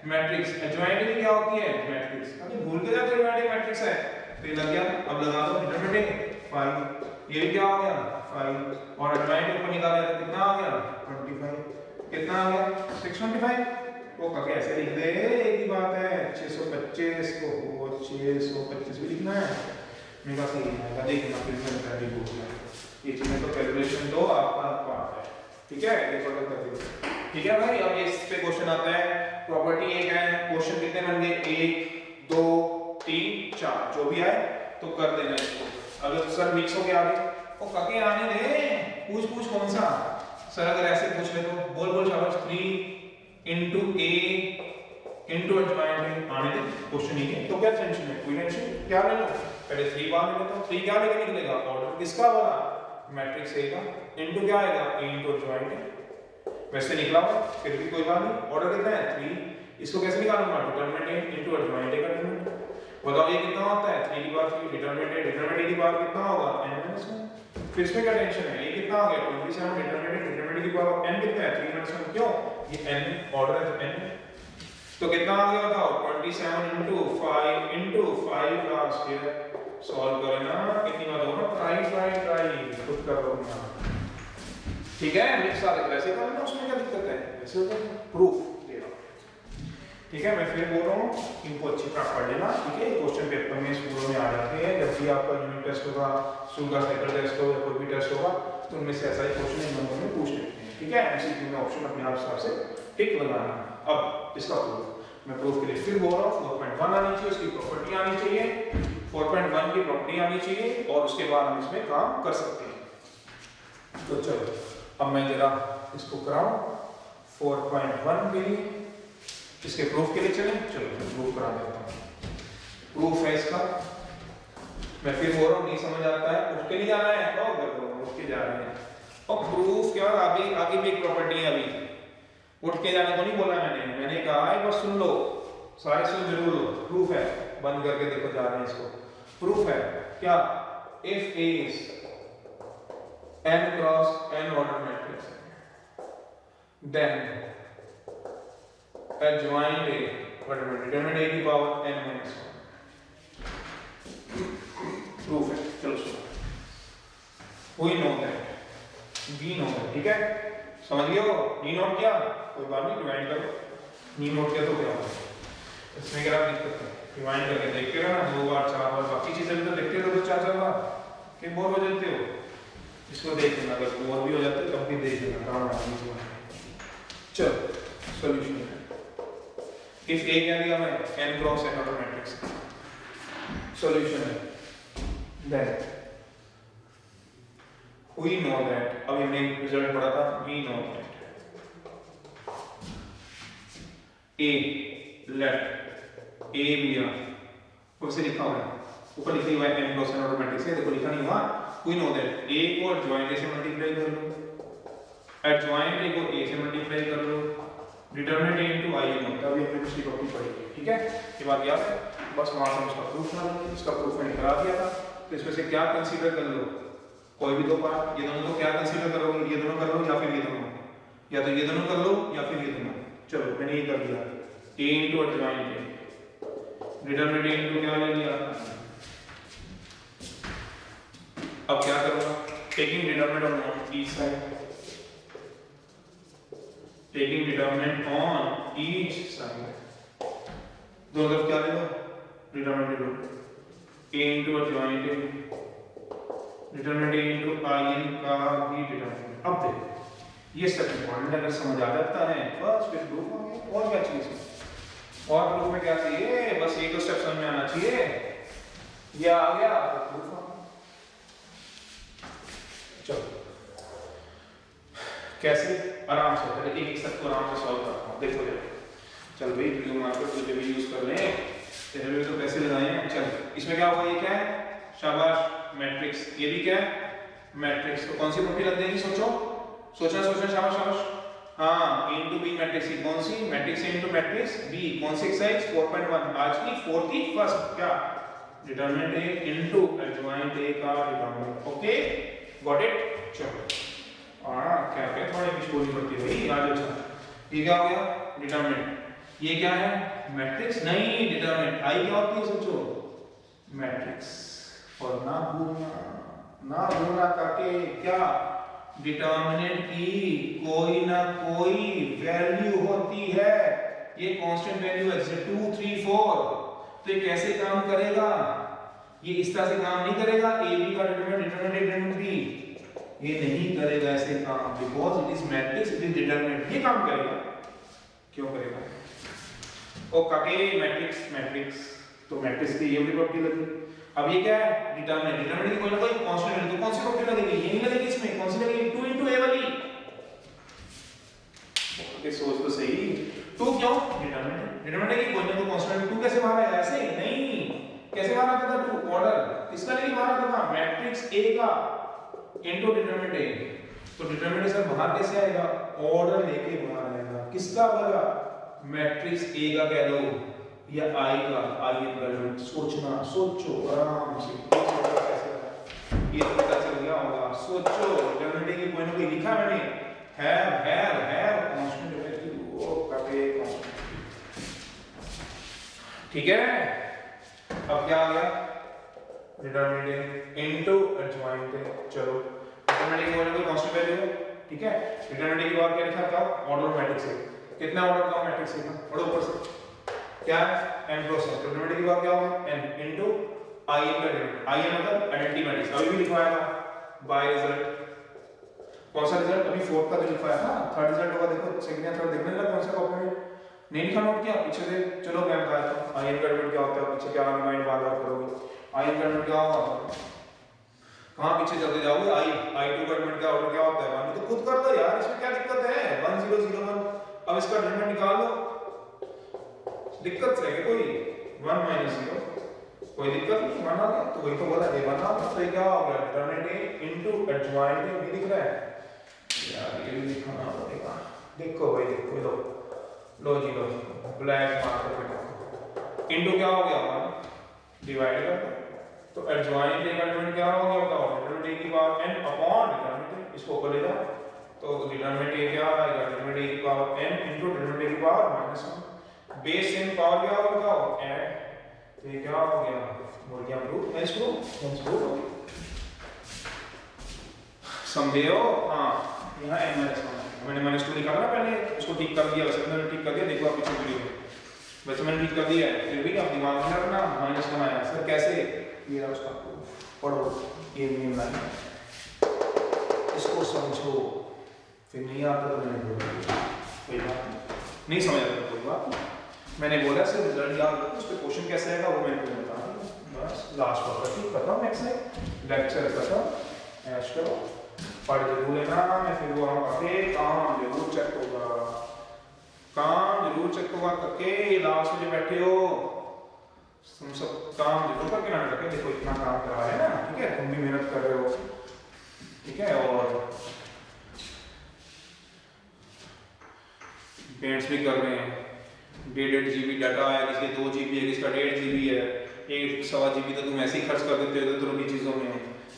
मैट्रिक्स, एडजॉइंट भी क्या होती है मैट्रिक्स। अभी भूल के जाते एडजॉइंट मैट्रिक्स है, तो ये लग गया। अब लगा दो डिटरमिनेंट 5, ये भी क्या हो गया 5, और एडजॉइंट ऊपर निकाला तो कितना आ गया 25, कितना आ गया 625, वो कभी ऐसे लिख दे, एक ही बात है 625 को 625 भी लिखना है, मेरा सही है देखना, फिर मैं पहले बोल दिया ये चीजें तो कैलकुलेशन दो आपका पार्ट है, ठीक है। ये पढ़ो कर दो, ठीक है भाई। अब ये इस पे क्वेश्चन आता है, प्रॉपर्टी एक है, क्वेश्चन कितने बन गए 1 2 3 4, जो भी आए तो कर देना इसको। अगर सर मिक्स हो गया आगे, ओ काके आने दे, पूछ कौन सा सर अगर ऐसे पूछ ले तो बोल बोल शाबाश 3 into a into adjoint आने दे, क्वेश्चन ही है तो क्या टेंशन है, कोई टेंशन क्या ले लो, पहले 3 बार ले लेता हूं, 3 क्या लेके निकलेगा, ऑर्डर किसका बना, मैट्रिक्स A का, इनटू क्या आएगा A into adjoint, वैसे निकला हुआ फिर भी कोई बात नहीं, ऑर्डर कितना है 3, इसको कैसे निकालूंगा, determinant A into adjoint A का डिटरमिनेंट, बताओ ये कितना होता है 3 की पावर 3, डिटरमिनेंट A की पावर कितना होगा n-1, फिर इसमें क्या टेंशन है, ये कितना हो गया 27, डिटरमिनेंट की पावर n कितना है 3-1, क्यों ये n ऑर्डर है तो n, तो कितना आ गया बताओ 27 into 5 लास्ट ईयर, सॉल्व करना कितनी बार होगा, ट्राई खुद कर लो ना, ठीक है मिक्स आ रहा वैसे करना, उसमें क्या दिक्कत है, वैसे होता है प्रूफ दे रहा हूं, ठीक है मैं फिर बोल रहा हूं इनको अच्छी तरह पढ़ लेना, ठीक है क्वेश्चन पेपर में स्कूलों में आ जाते हैं, जब भी आपका यूनिट टेस्ट होगा, स्कूल का साइकिल टेस्ट होगा, कोई भी टेस्ट होगा तो उनमें से ऐसा ही क्वेश्चन इन नंबर में पूछ लेते हैं, ठीक है एमसीक्यू में ऑप्शन अपने आप हिसाब से टिक लगाना। अब इसका प्रूफ मैं प्रूफ के लिए फिर बोल रहा हूँ 4.1 आनी चाहिए, उसकी प्रॉपर्टी आनी चाहिए, 4.1 की प्रॉपर्टी आनी चाहिए और उसके बाद हम इसमें काम कर सकते हैं। तो चलो अब मैं जरा इसको कराऊं 4.1 के लिए, इसके प्रूफ के लिए चलें, चलो मैं प्रूफ करा देता हूँ, प्रूफ है इसका, मैं फिर बोल रहा हूँ नहीं समझ आता है उठ के नहीं जाना है, उठ के जा रहे हैं, और प्रूफ क्या आगे भी एक प्रॉपर्टी है, अभी उठ के जाने को नहीं बोला मैंने कहा है बस सुन लो, सारे सुन जरूर लो, प्रूफ है, बंद करके देखो जा रहे हैं इसको, प्रूफ है क्या, if A is n cross n order matrix then adjoint A whatever determinant A की पावर n minus 1, प्रूफ है, चलो सुनो, we know that we know that, ठीक है समझ गए हो, नी नोट किया कोई बात नहीं, रिवाइंड करो, नी नोट किया तो क्या होगा, इसमें क्या दिक्कत है, रिवाइंड करके देखते रहना 2 बार 4 बार, बाकी चीजें भी तो देखते रहो 4-4 बार, कि बोर हो जाते हो, इसको देख लेना, अगर बोर भी हो जाते हो तब भी देख लेना, काम आना चलो सॉल्यूशन है, इफ A क्या दिया मैं n cross n order matrix, solution है देन we know that, अब हमने रिजल्ट पढ़ा था, we know that A left A दिया, ऊपर से लिखा हुआ है, ऊपर लिखा हुआ है n cross n order matrix है, देखो लिखा नहीं हुआ, we know that A को adjoint A से मल्टीप्लाई कर लो, adjoint A को A से मल्टीप्लाई कर लो, determinant A into I n होता है, अभी हमने पिछली टॉपिक पढ़ी है, ठीक है ये बात याद है, बस वहां से उसका प्रूफ ना लो, इसका प्रूफ मैंने करा दिया था, तो इसमें से क्या कंसीडर कर लो, कोई भी दो पार्ट, ये दोनों को क्या कंसीडर करोगे, ये दोनों कर लो या फिर ये दोनों, या तो ये दोनों कर लो या फिर ये दोनों, चलो मैंने ये कर दिया, A into adjoint A, determinant A into क्या ले लिया, अब क्या करूंगा, taking determinant on each side, taking determinant on each side, दोनों तरफ क्या ले लो, डिटरमिनेंट लो, A into adjoint A, determinant A into I n का भी डिटरमिनेंट, अब देखो ये सब इंपॉर्टेंट अगर समझ आ जाता है बस फिर प्रूफ हो गया, और क्या चाहिए, और प्रूफ में क्या चाहिए, बस एक दो स्टेप समझ में आना चाहिए, ये आ गया तो प्रूफ हो गया, चलो कैसे, आराम से पहले एक स्टेप को आराम से सॉल्व करता हूं, देखो जरा, चल भाई वीडियो मार्कर तुझे भी यूज कर लें, तेरे भी तो पैसे लगाए हैं, चल इसमें क्या होगा, ये क्या है, शाबाश मैट्रिक्स, ये भी क्या है मैट्रिक्स, तो कौन सी प्रॉपर्टी लग जाएगी, सोचना शाबाश, हाँ A into B मैट्रिक्स की कौन सी, matrix A into matrix B, कौन सी एक्सरसाइज 4.1, आज की 4th की फर्स्ट, क्या determinant A into adjoint A का डिटरमिनेंट, ओके गॉट इट, चलो क्या थोड़ी कुछ बोलनी पड़ती है भाई आज, अच्छा ये क्या हो गया डिटरमिनेंट, ये क्या है मैट्रिक्स, नहीं डिटरमिनेंट I क्या होती है, सोचो मैट्रिक्स, और ना भूलना काके क्या, डिटरमिनेंट की कोई ना कोई वैल्यू होती है, ये कांस्टेंट वैल्यू है, जैसे 2 3 4, तो ये कैसे काम करेगा, ये इस तरह से काम नहीं करेगा, A B का डिटरमिनेंट B, ये नहीं करेगा ऐसे काम, because it is matrix, it is determinant, ये काम करेगा, क्यों करेगा, और काके मैट्रिक्स, तो मैट्रिक्स की ये भी प्रॉपर्टी लगी, अब ये क्या है डिटरमिनेंट की कोई ना कोई कांस्टेंट वैल्यू, तो कौन सी प्रॉपर्टी लगेगी, ये नहीं लगेगी, इसमें कौन सी लगेगी 2 into A वाली, ये सोच तो सही। 2 क्यों? डिटरमिनेंट की कोई ना कोई कांस्टेंट 2 कैसे बाहर आएगा? ऐसे नहीं, कैसे बाहर आता था 2? ऑर्डर इसका नहीं बाहर आता था, मैट्रिक्स A का इनटू डिटरमिनेंट A। तो डिटरमिनेंट सर बाहर कैसे आएगा? ऑर्डर लेके बाहर आएगा। किसका बनेगा? मैट्रिक्स A का कह लो या I का, I इक्वल सोचना, सोचो आराम से ये पता चल गया होगा। सोचो डिटरमिनेंट की कोई ना कोई लिखा मैंने, हैव कांस्टेंट इफेक्टिव ओ काटे ठीक है। अब क्या आ गया? Determinant into adjoint. चलो डिटरमिनेंट कोई ना कोई कांस्टेंट वैल्यू है ठीक है। डिटरमिनेंट के बाद क्या लिखा था? ऑर्डर मैट्रिक्स है। कितना ऑर्डर का मैट्रिक्स है? और ऊपर से क्या है? n cross n। तो डिटरमिनेंट के बाद क्या होगा? n इनटू I n का डिटरमिनेंट। I n मतलब आइडेंटिटी मैट्रिक्स। अभी भी लिखवाया था बाय रिजल्ट। कौन सा रिजल्ट? अभी फोर्थ का जो लिखवाया था। थर्ड रिजल्ट होगा, देखो सेकंड या थर्ड देखने लगा कौन सा कॉपी में नहीं लिखा, नोट किया पीछे से। चलो मैं बताया था I n का डिटरमिनेंट क्या होता है, पीछे क्या रिमाइंड बार-बार करोगे। I n का डिटरमिनेंट क्या होगा? कहां पीछे चलते जाओगे? I2 का डिटरमिनेंट क्या होता है? मान तो खुद कर लो यार, इसमें क्या दिक्कत है? 1001। अब इसका डिटरमिनेंट निकाल लो, दिक्कत है क्या कोई? 1 - 0 कोई दिक्कत नहीं, माना गया। तो वही तो बोला ये माना, तो ये क्या होगा? डिटरमिनेंट इनटू एडजॉइंट भी दिख रहा है यार, ये भी लिखना पड़ेगा। देखो भाई देखो, लो जी लो, ब्लैक मार्कर पे इनटू क्या हो गया हमारा? डिवाइड कर तो एडजॉइंट का डिटरमिनेंट क्या हो गया? बताओ। डिटरमिनेंट की पावर n अपॉन डिटरमिनेंट, इसको ऊपर ले जाओ तो डिटरमिनेंट क्या आएगा? डिटरमिनेंट की पावर n इनटू डिटरमिनेंट की पावर -1। बेस n पावर क्या होगा? बताओ ऐड। तो ये क्या हो गया? बोल गया प्रूफ है इसको, समझे हो? हां यहां n -1 मैंने -2 लिखा था ना पहले, उसको ठीक कर दिया। वैसे मैंने ठीक कर दिया, देखो आप पीछे वीडियो में, वैसे मैंने ठीक कर दिया है। फिर भी आप दिमाग में रखना -1 आया सर कैसे? ये रहा उसका प्रूफ, पढ़ो ये मेन लाइन, इसको समझो। फिर नहीं आता तो मैंने बोला कोई बात नहीं समझ आता कोई बात नहीं, मैंने बोला सिर्फ रिजल्ट याद रखो। उस पे क्वेश्चन कैसे आएगा वो मैंने तुम्हें बता दिया बस। लास्ट पर ठीक खत्म, नेक्स्ट लेक्चर खत्म। ऐश करो, पढ़ जरूर लेना। मैं फिर वो आके काम जरूर चेक होगा, काम जरूर चेक होगा करके। लास्ट में जो बैठे हो तुम सब काम जरूर करके ना रखे। देखो इतना काम करा है ना, ठीक है, तुम भी मेहनत कर रहे हो, ठीक है। और पेरेंट्स भी कर रहे हैं। 1.5 GB डाटा है, किसी 2 GB है, किसका 1.5 GB है, 1.25 GB तो तुम ऐसे ही खर्च कर देते हो दूसरी चीज़ों में।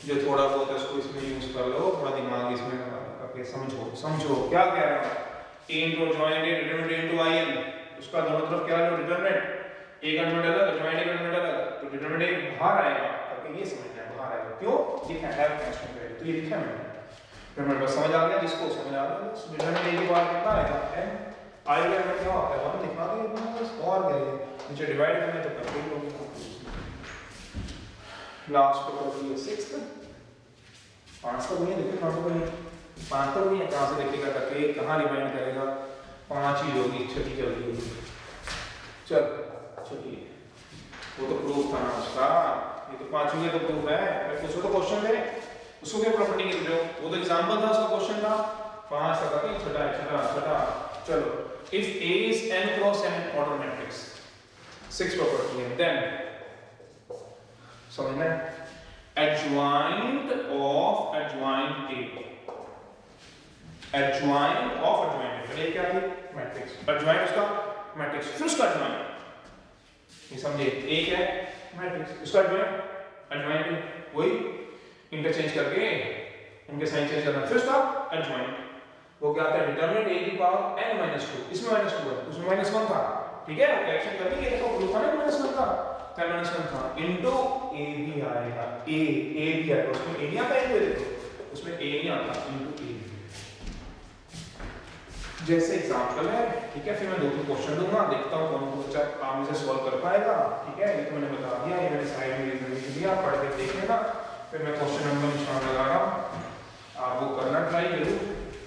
जो थोड़ा बहुत है उसको इसमें यूज कर लो, थोड़ा दिमाग इसमें करके समझो क्या कह रहा है। A into joint A determinant into IN, उसका दोनों तरफ क्या लो डिटरमिनेंट, A का डिटरमिनेंट अलग, जॉइंट A का डिटरमिनेंट अलग, तो डिटरमिनेंट बाहर आएगा करके ये समझना है, बाहर आएगा। क्यों? ये है कांस्टेंट वैल्यू, तो ये लिखा है मैंने। डिटरमिनेंट बस समझ आ गया, जिसको समझ आ गया डिटरमिनेंट A की बात कितना आएगा? n I का क्या होता है? 1 लिखा दिया बस, और क्या है नीचे डिवाइड करना तो करते ही लोग। लास्ट को कर दिया 6th 5 तक नहीं देखिए, 5 तक नहीं है, कहाँ से देखेगा करके, कहाँ रिमाइंड करेगा? 5 ही होगी, 6 चल रही है। चलिए वो तो प्रूफ था ना उसका, ये तो 5 हुए तो प्रूफ है। उसको तो क्वेश्चन दे, उसको क्या प्रॉपर्टी लिख रहे हो? वो तो एग्जांपल था, उसका क्वेश्चन था 5 तक का छठा। चलो if A is n cross n order matrix, 6 property है, then समझना adjoint of adjoint A, adjoint of adjoint A, क्या है? मैट्रिक्स, adjoint उसका मैट्रिक्स, फिर उसका adjoint, ये समझे? A क्या है? मैट्रिक्स, उसका adjoint वही इंटरचेंज करके इनके साइन चेंज करना, फिर उसका adjoint वो क्या आता है? डिटरमिनेंट A की पावर n - 2, इसमें -2 है, उसमें -1 था, ठीक है। वो करेक्शन करनी है, देखो प्रूफ है ना -1 था, n - 1 था इनटू A भी आएगा, A भी आएगा, उसमें A नहीं आता है, देखो उसमें A नहीं आता, इनटू A जैसे एग्जांपल है, ठीक है। फिर मैं 2-3 क्वेश्चन दूंगा, देखता हूं कौन बच्चा काम से सॉल्व कर पाएगा, ठीक है। ये तो मैंने बता दिया, ये मैंने साइड में रीजन लिख दिया, पढ़ के देख लेना। फिर मैं क्वेश्चन नंबर निशान लगा रहा हूं, आप वो करना ट्राई जरूर,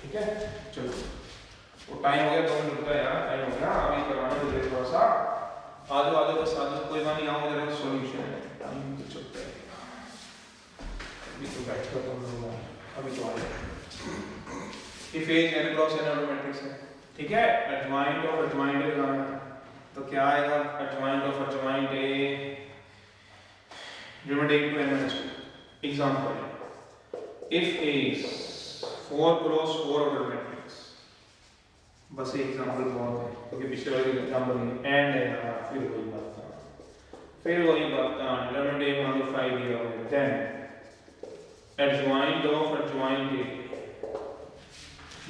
ठीक है। चलो वो टाइम हो गया, 2 मिनट का यार टाइम हो गया, अभी करवाना है थोड़ा सा। आ जाओ बस आ जाओ, कोई बात नहीं, आओ जरा सॉल्यूशन है, टाइम तो चलता है अभी तो बैठ कर तुम लोग अभी तो आ जाओ। If A n cross n order matrix है, ठीक है, एडजॉइंट ऑफ एडजॉइंट ए लगाना है, तो क्या आएगा adjoint of adjoint A determinant A to n-2। Example if A is 4 cross 4 order matrix, बस ये एग्जांपल बहुत है क्योंकि पिछले वाले एग्जांपल में एंड है ना, फिर वही बात डिटरमिनेंट A मान लो 5 दिया हुआ है, then adjoint of adjoint A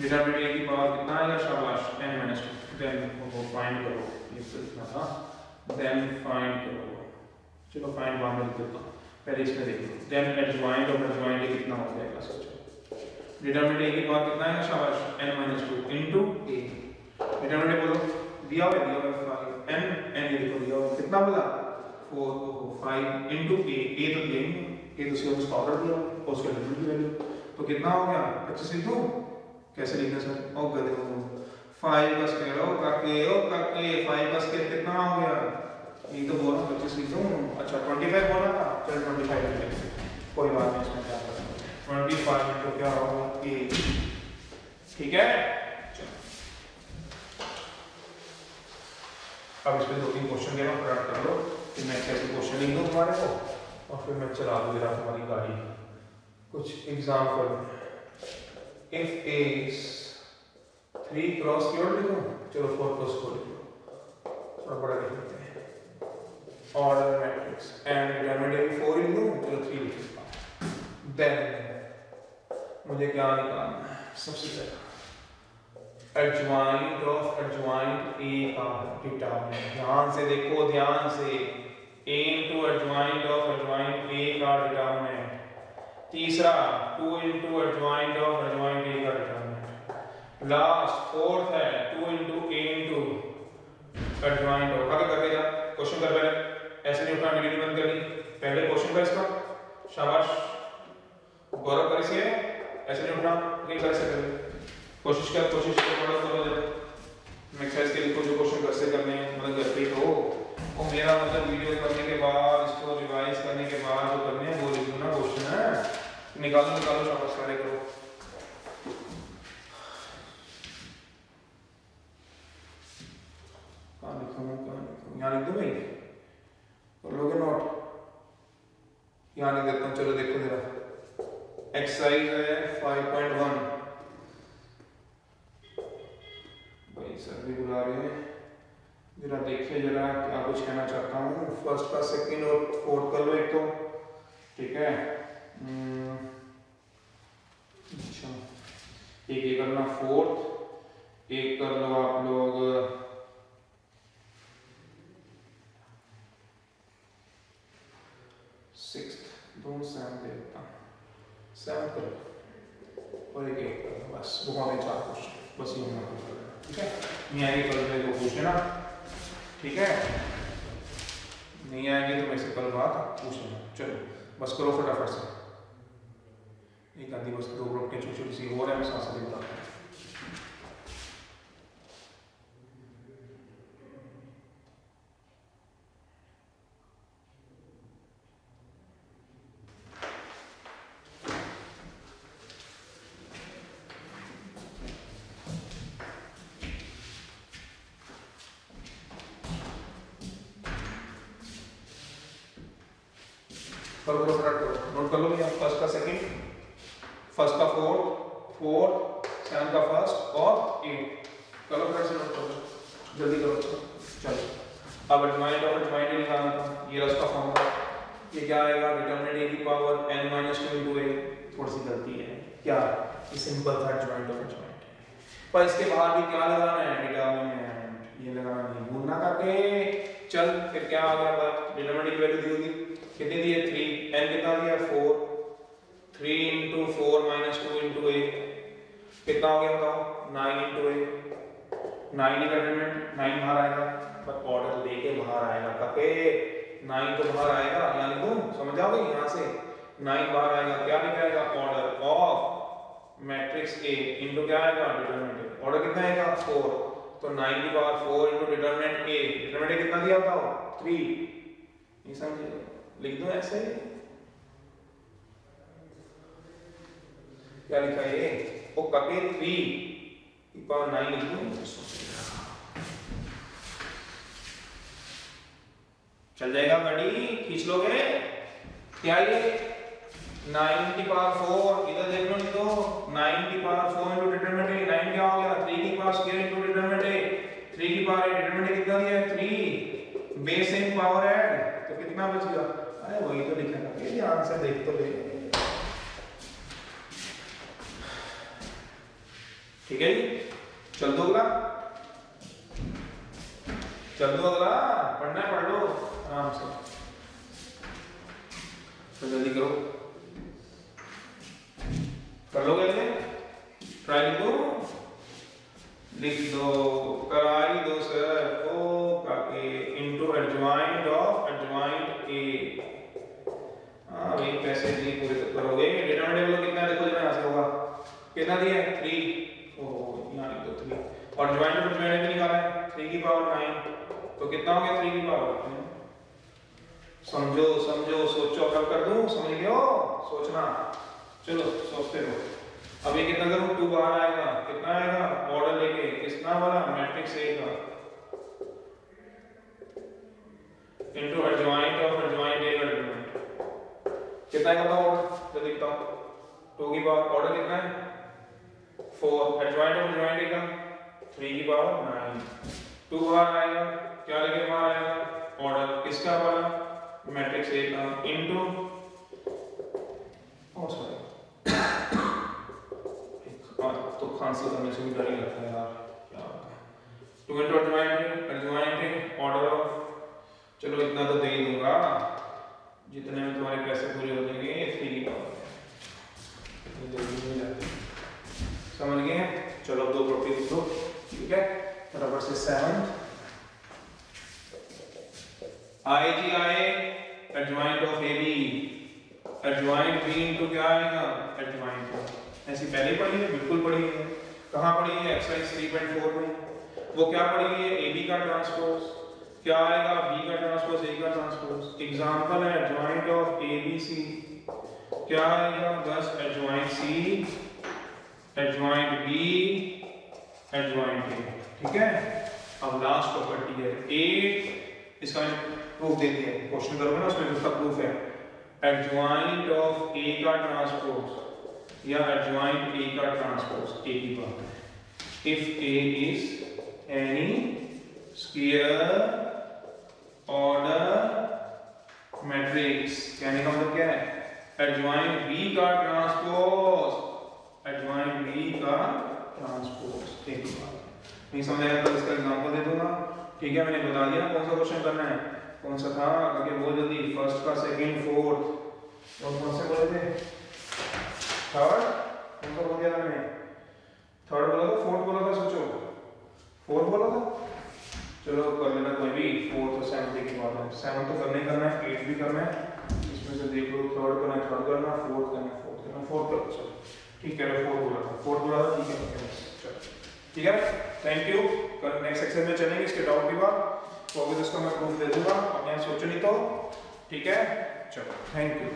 determinant A की पावर कितना आएगा, शाबाश n-2। देन वो फाइंड करो, ये तो इतना था, देन फाइंड करो, चलो फाइंड बाद में लिख देता हूं, पहले इसमें देखो, then adjoint of adjoint A कितना हो जाएगा, सोचो डिटरमिनेंट A की पावर कितना आएगा, शाबाश n-2 इनटू A। डिटरमिनेंट बोलो दिया हुआ है 5 n ये देखो दिया हुआ कितना बोला 4 को 5 इनटू A तो दिया ही A तो सिर्फ उसका ऑर्डर दिया और उसके लिमिट की वैल्यू, तो कितना हो गया 25 इनटू, कैसे लिखना सर, ओ गधे हो 5 का स्क्वायर, ओ काके 5 का स्क्वायर कितना हो गया, ये तो बोला 25 लिख दूं, अच्छा 25 बोला था, चल 25 लिख लेते, कोई बात नहीं, इसमें क्या करना 25 इनटू क्या होगा A, ठीक है। अब इस पे 2-3 क्वेश्चन देना प्रयास कर लो, फिर मैं कैसे क्वेश्चन लिख दूं तुम्हारे को और फिर मैं चला दूं जरा तुम्हारी गाड़ी। कुछ example, if A is 3 cross 4 लिखूं, चलो 4 क्रॉस 4 लिख लो, थोड़ा बड़ा लिख लेते हैं, ऑर्डर मैट्रिक्स एंड डिटरमिनेंट 4 लिख दूं, चलो 3 लिख लेता हूं। देन मुझे क्या निकालना है, सबसे पहले एडजॉइंट ऑफ एडजॉइंट A का डिटरमिनेंट, ध्यान से देखो, ध्यान से, A into adjoint of adjoint A का डिटरमिनेंट, तीसरा 2 into adjoint of adjoint A का डिटरमिनेंट, लास्ट फोर्थ है 2 into A into adjoint of, आगे कर देगा क्वेश्चन कर, पहले ऐसे नहीं उठाना, वीडियो बंद करनी, पहले क्वेश्चन कर इसका, शाबाश गौरव कर इसे, ऐसे नहीं उठना, नहीं कर सकते, कोशिश करो करो जरा एक्सरसाइज के लिए जो क्वेश्चन घर से करने हैं, मतलब घर पे ही तो वो मेरा मतलब वीडियो करने के बाद इसको रिवाइज करने के बाद जो करने हैं वो लिख दो ना क्वेश्चन है, निकालो शाबाश सारे करो। कहाँ लिखूं, यहाँ लिख दूं भाई, कर लोगे नोट, यहाँ लिख देता हूँ, चलो देखो जरा, एक्सरसाइज है 5.1, भाई सर भी बुला रहे हैं, जरा देखिए जरा क्या कुछ कहना चाहता हूँ, फर्स्ट का सेकंड और फोर्थ कर लो एक तो, ठीक है, अच्छा एक ये करना फोर्थ, एक कर लो आप लोग सिक्स्थ, दोनों सेवन दे देता हूँ, 7 करो और एक कर लो, बस बहुत ही 4 क्वेश्चन, बस ये होना चाहिए, ठीक है, नहीं आएंगे कल मेरे को पूछ लेना, ठीक है, नहीं आएंगे तो मेरे से कल बात पूछ लेना, चलो बस करो फटाफट से, एक आधी बस 2 ग्रुप के छोटी सी और है, मैं साथ साथ बताता हूँ। करो नोट कर लो भैया, फर्स्ट का सेकंड, फर्स्ट का फोर्थ, 7 का फर्स्ट और 8, करो फटाफट से नोट करो, जल्दी करो, चलो। अब एडजॉइंट और एडजॉइंट निकालना था, ये रहा उसका फॉर्मूला, ये क्या आएगा, डिटरमिनेंट A की पावर n-2 इनटू A, थोड़ी सी गलती है, क्या ये सिंपल था एडजॉइंट और एडजॉइंट, पर इसके बाहर भी क्या लगाना है, डिटरमिनेंट, ये लगाना नहीं भूलना करके, चल फिर क्या आ गया बात, डिटरमिनेंट की वैल्यू दी होगी, कितनी दी है 3, n कितना दिया 4, 3 into 4 minus 2 into A कितना हो गया बताओ, 9 into A, 9 ही डिटरमिनेंट, 9 बाहर आएगा, पर ऑर्डर लेके बाहर आएगा, कपे 9 तो बाहर आएगा, यानी तुम समझ आओगे यहाँ से 9 बाहर आएगा, क्या निकलेगा, order of matrix A into क्या आएगा, डिटरमिनेंट, ऑर्डर कितना आएगा 4, तो 9 की power 4 into determinant A, determinant कितना दिया बताओ 3, नहीं समझे, लिख दो ऐसे, क्या लिखा है, ओ कपे 3, e पावर 9 लिख दूं, चल जाएगा गाड़ी, खींच लोगे क्या ये 9 की पावर 4, इधर देख लो, नहीं तो 9 की पावर 4 into डिटरमिनेंट 9 क्या हो गया 3 की पावर स्क्वायर into डिटरमिनेंट 3 की पावर डिटरमिनेंट कितना दिया है 3 बेस इन पावर ऐड, तो कितना बच गया, अरे वही तो लिखा है, ये आंसर देख तो ले, ठीक है जी। चल दो अगला, चल दो अगला, पढ़ना है पढ़ लो आराम से, तो जल्दी करो, कर लोगे अगले, ट्राई लिख दो, कराई दो सर ओ काके इनटू एडजॉइंट ऑफ एडजॉइंट ए, हां भाई पैसे जी पूरे तो करोगे, डिटरमिनेंट कितना देखो जरा यहां से होगा, कितना दिया है 3, यहाँ लिख दो 3, और ज्वाइंट ऑफ ज्वाइंट भी निकाला है 3 की पावर 9, तो कितना हो गया 3 की पावर, समझो समझो सोचो, कब कर दूं, समझ गए हो, सोचना, चलो सोचते रहो। अब ये कितना करूं 2 बाहर आएगा, कितना आएगा ऑर्डर लेके, कितना वाला मैट्रिक्स ए का इनटू एडजॉइंट ऑफ एडजॉइंट ए का डिटरमिनेंट, कितना आएगा ऑर्डर, तो देखता हूं 2 की पावर ऑर्डर कितना है 4, एडजॉइंट ऑफ एडजॉइंट ए का 3 की पावर 9, 2 बाहर आएगा, क्या लेके बाहर आएगा ऑर्डर किसका वाला मैट्रिक्स ए का इनटू, ओ सॉरी तो खांसी करने से भी डर ही लगता है यार, क्या होता है 2 इनटू एडजॉइंट ऑर्डर ऑफ, चलो इतना तो दे ही दूंगा, जितने में तुम्हारे पैसे पूरे हो जाएंगे 3 की पावर, समझ गए, चलो 2 प्रॉपर्टी लिख दो, ठीक है, बराबर से 7 IGI adjoint of AB, adjoint B into क्या आएगा एडजॉइंट का, ऐसी पहले पढ़ी है, बिल्कुल पढ़ी है, कहां पढ़ी है एक्सरसाइज 3.4 में, वो क्या पढ़ी है AB का ट्रांसपोज, क्या आएगा B का ट्रांसपोज A का ट्रांसपोज, एग्जांपल है एडजॉइंट ऑफ ABC, क्या आएगा बस adjoint C adjoint B adjoint A, ठीक है। अब लास्ट प्रॉपर्टी है 8, इसका मैंने प्रूफ दे दिया, क्वेश्चन करोगे ना उसमें उसका प्रूफ है, एडजॉइंट ऑफ A का ट्रांसपोज या एडजॉइंट A का ट्रांसपोज एक ही बात है, if A is N E square order matrix, कहने का मतलब क्या है, एडजॉइंट B का ट्रांसपोज, एडजॉइंट B का ट्रांसपोज एक ही बात है, नहीं समझ आया तो इसका एग्जांपल दे दूंगा, ठीक है, मैंने बता दिया कौन सा क्वेश्चन करना है, कौन सा था आगे बहुत जल्दी, फर्स्ट का सेकंड फोर्थ, और कौन से बोले थे थर्ड, कौन सा बोल दिया मैंने, थर्ड बोला था, फोर्थ बोला था, सोचो फोर्थ बोला था, चलो कर लेना कोई भी, फोर्थ और सेवंथ की बात है, सेवंथ तो करना ही करना है, एट भी करना है, इसमें से देख लो थर्ड करना है, थर्ड करना, फोर्थ करना है, फोर्थ करना, फोर्थ करो, चलो ठीक है, फोर्थ बोला था, ठीक है, चलो ठीक है, थैंक यू, कल नेक्स्ट सेक्शन में चलेंगे, इसके डाउट के बाद तो अभी इसका मैं प्रूफ दे दूंगा, अब यहाँ सोचो नहीं तो, ठीक है, चलो थैंक यू।